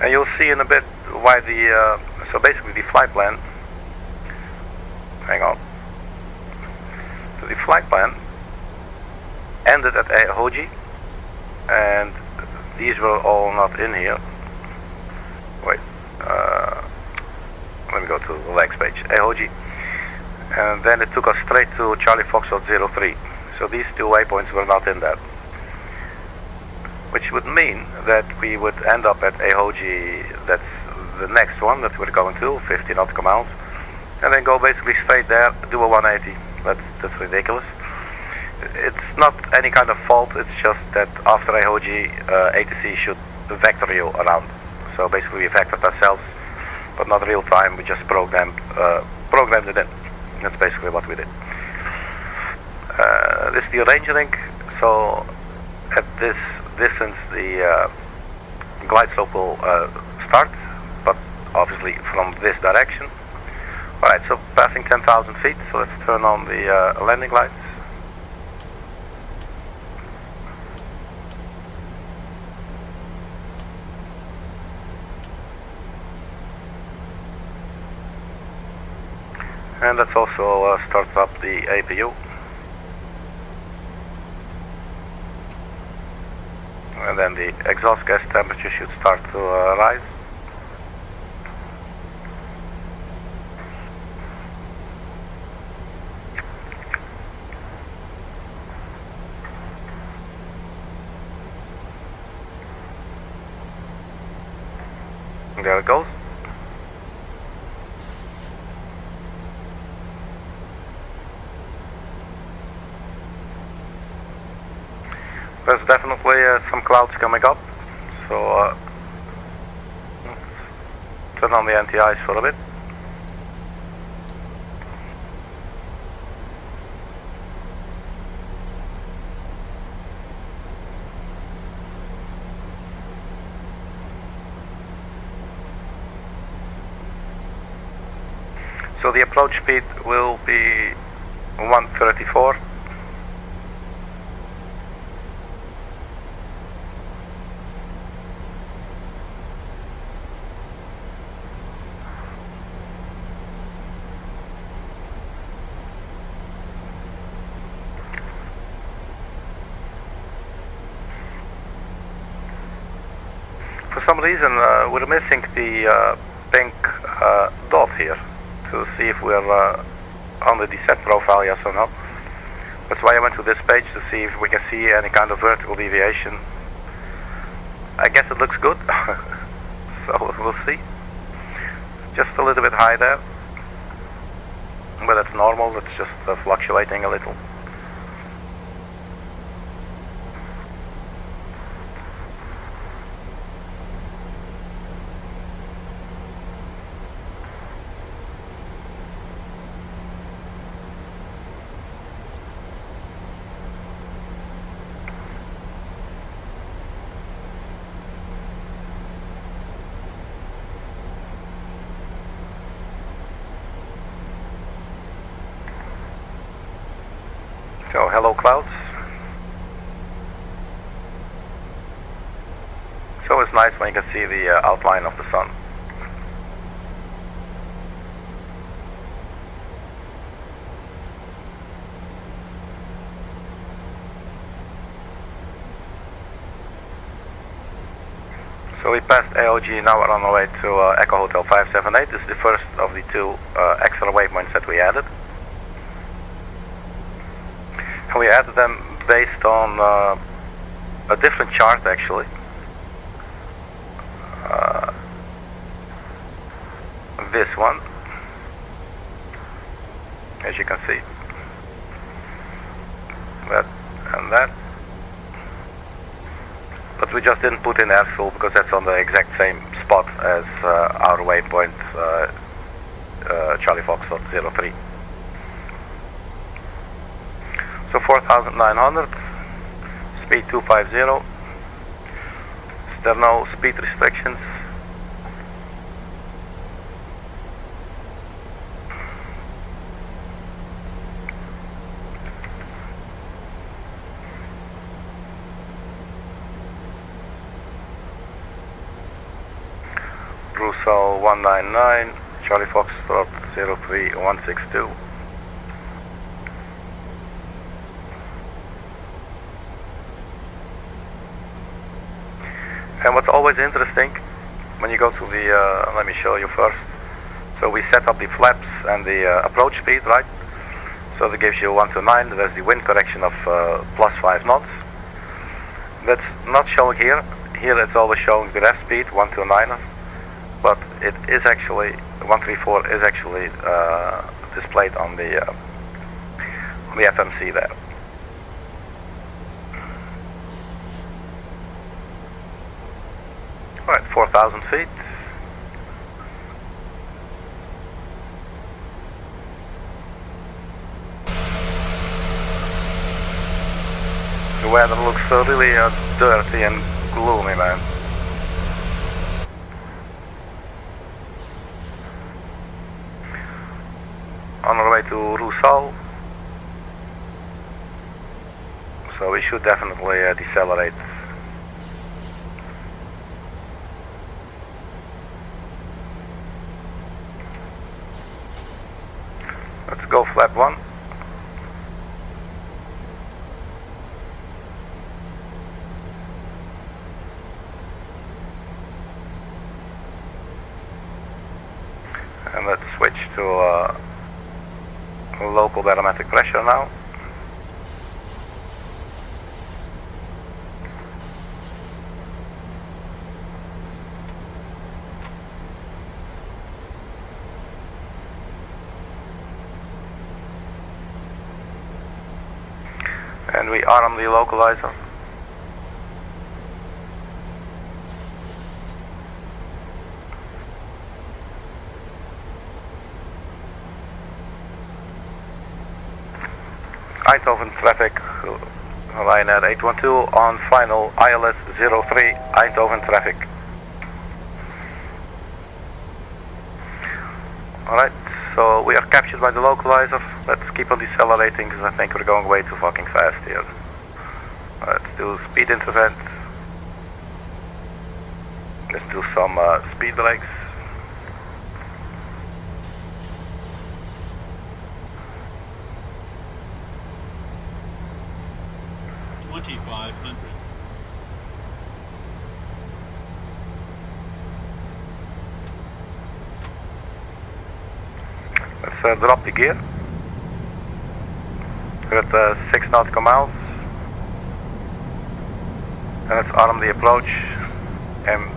[SPEAKER 4] And you'll see in a bit why the, so basically the flight plan, hang on, so the flight plan ended at EHEH, and these were all not in here. Wait, let me go to the legs page, EHEH, and then it took us straight to Charlie Foxtrot 03, so these two waypoints were not in there. Which would mean that we would end up at EHEH, that's the next one that we're going to, 50 nautical miles, and then go basically straight there, do a 180. That's ridiculous. It's not any kind of fault, it's just that after EHEH, ATC should vector you around. So basically we vectored ourselves, but not real time, we just programmed it in. That's basically what we did. This is the range link, so at this distance the glide slope will start, but obviously from this direction. Alright, so passing 10,000 feet, so let's turn on the landing lights. And let's also start up the APU. then the exhaust gas temperature should start to rise. There it goes. There's definitely some clouds coming up, so turn on the anti-ice for a bit. So the approach speed will be 134. For some reason we're missing the pink dot here to see if we're on the descent profile, yes or no. That's why I went to this page to see if we can see any kind of vertical deviation. I guess it looks good, so we'll see. Just a little bit high there, but it's normal, it's just fluctuating a little. So hello clouds. So it's nice when you can see the outline of the sun. So we passed AOG, now we're on our way to Echo Hotel 578. This is the first of the two extra waypoints that we added. And we added them based on a different chart actually. This one, as you can see. That and that. But we just didn't put in air fuel because that's on the exact same spot as our waypoint Charlie Foxtrot 03. So 4,900, speed 250. There are no speed restrictions. Russell 199, Charlie Foxtrot 03162. And what's always interesting when you go to the, let me show you first. So we set up the flaps and the approach speed, right? So that gives you 129, there's the wind correction of +5 knots. That's not showing here. Here it's always showing the ref speed, 129. But it is actually, 134 is actually displayed on the FMC there. Alright, 4,000 feet. The weather looks really dirty and gloomy, man. On our way to Russell. So we should definitely decelerate. Let's go flap 1. And let's switch to local barometric pressure now. And we arm the localizer. Eindhoven traffic, Ryanair 812 on final ILS 03, Eindhoven traffic. Alright, so we are captured by the localizer. Let's keep on decelerating because I think we're going way too fucking fast here. Let's do speed intervent. Let's do some speed brakes. Let's drop the gear. We're at 6 nautical miles. And let's arm the approach. And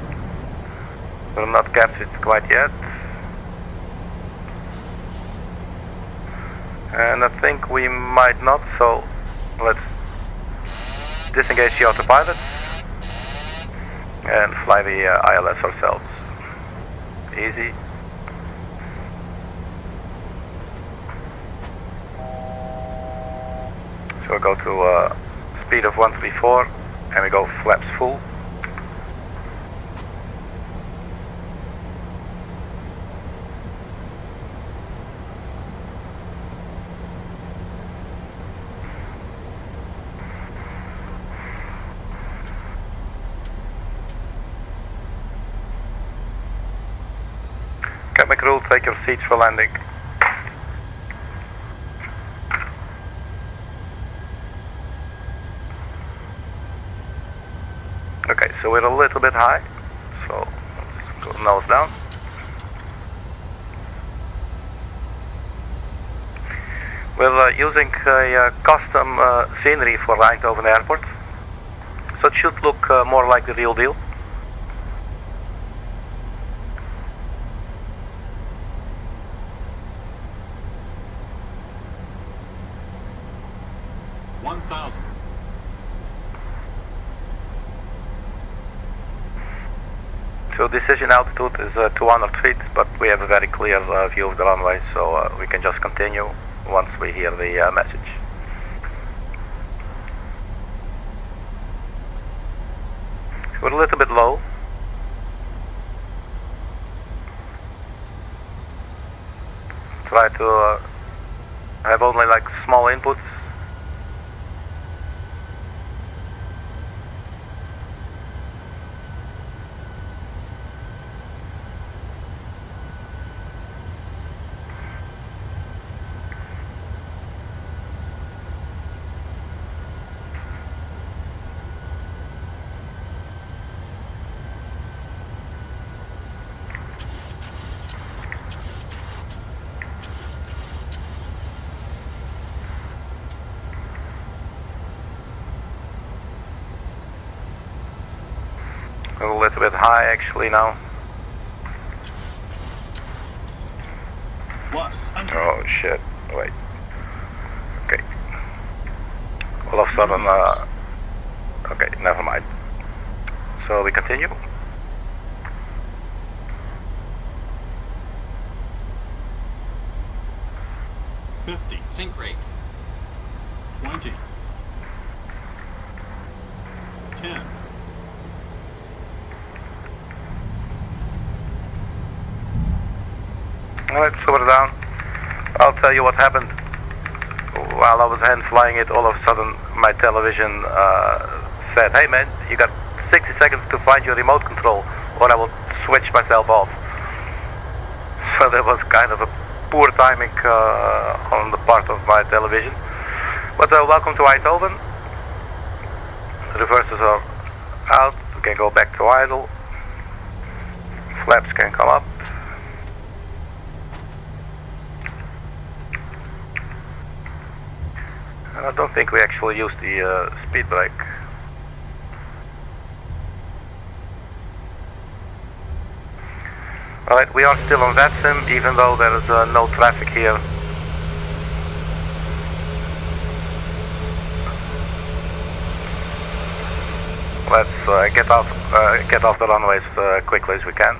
[SPEAKER 4] we're not captured quite yet. And I think we might not, so let's disengage the autopilot and fly the ILS ourselves. Easy. So we go to speed of 134 and we go flaps full. Cabin crew, take your seats for landing. Okay, so we're a little bit high, so let's go nose down. We're using a custom scenery for Eindhoven Airport, so it should look more like the real deal. So decision altitude is 200 feet, but we have a very clear view of the runway, so we can just continue once we hear the message. So we're a little bit low. Try to have only like small inputs. A little bit high actually now. Oh shit, wait. Okay. All of a sudden, okay, never mind. So we continue.
[SPEAKER 12] Sync rate. 20. 10.
[SPEAKER 4] Alright, so we're down. I'll tell you what happened. While I was hand flying it, all of a sudden my television said, hey man, you got 60 seconds to find your remote control or I will switch myself off. So that was kind of a poor timing on the part of my television. But welcome to Eindhoven. The reversers are out, we can go back to idle. Flaps can come up. I don't think we actually used the speed brake. Alright, we are still on BASUM, even though there is no traffic here. Let's get off the runways quickly as we can.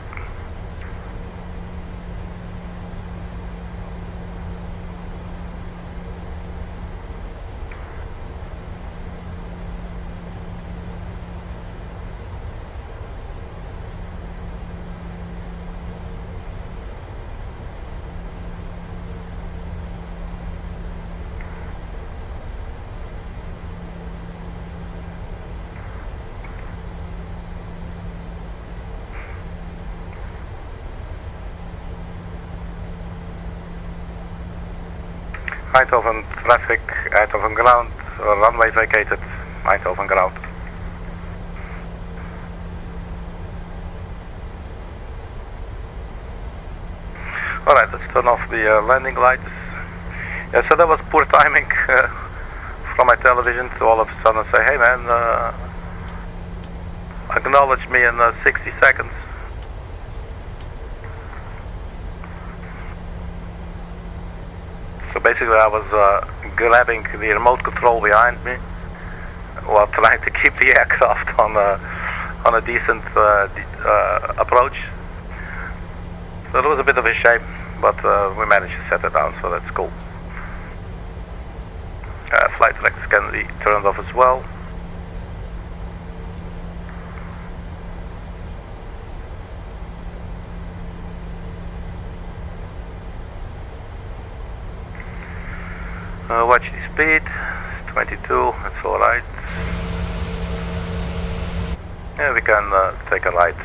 [SPEAKER 4] Eindhoven traffic, Eindhoven ground, runway vacated, Eindhoven ground. Alright, let's turn off the landing lights. Yeah, so that was poor timing from my television to all of a sudden say, hey man, acknowledge me in 60 seconds. So basically I was grabbing the remote control behind me while trying to keep the aircraft on a decent approach. So it was a bit of a shame, but we managed to set it down, so that's cool. Flight directors can be turned off as well. Watch the speed, it's 22, that's alright. Yeah, we can take a right.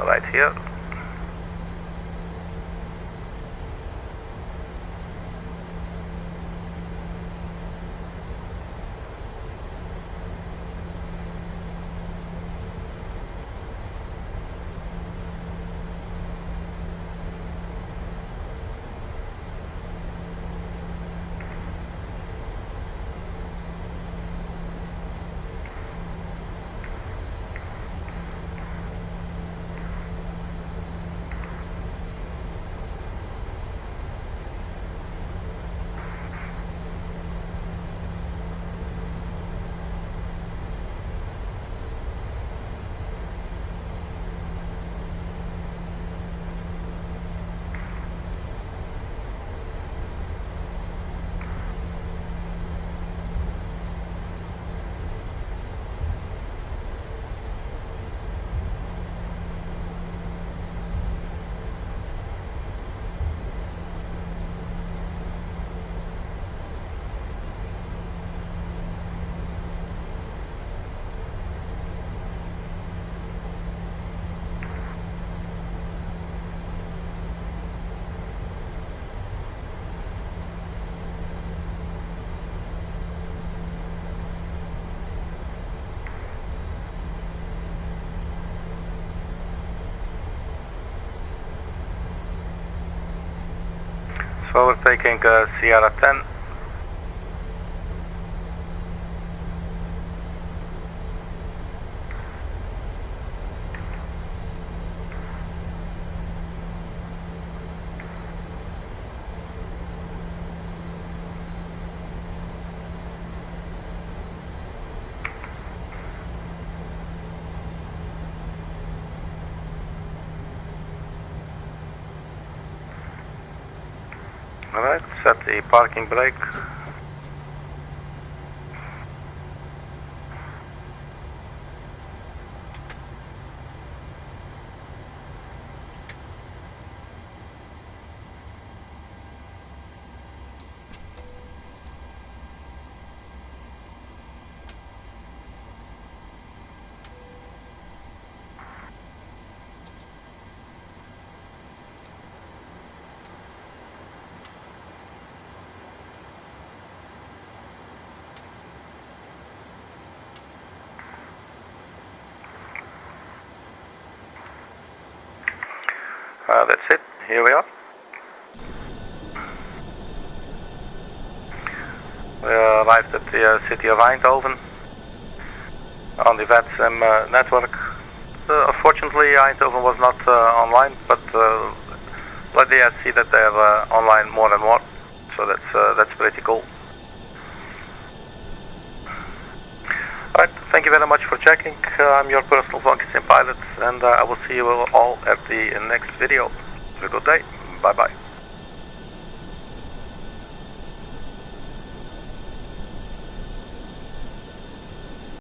[SPEAKER 4] Right here. So we're taking Sierra 10. Alright, set the parking brake. That's it, here we are. We arrived at the city of Eindhoven on the BASUM network. Unfortunately, Eindhoven was not online, but let the see that they're online more and more, so that's pretty cool. Alright, thank you very much for checking. I'm your personal Funky Sim pilot, and I will see you all at the next video. Have a good day. Bye bye.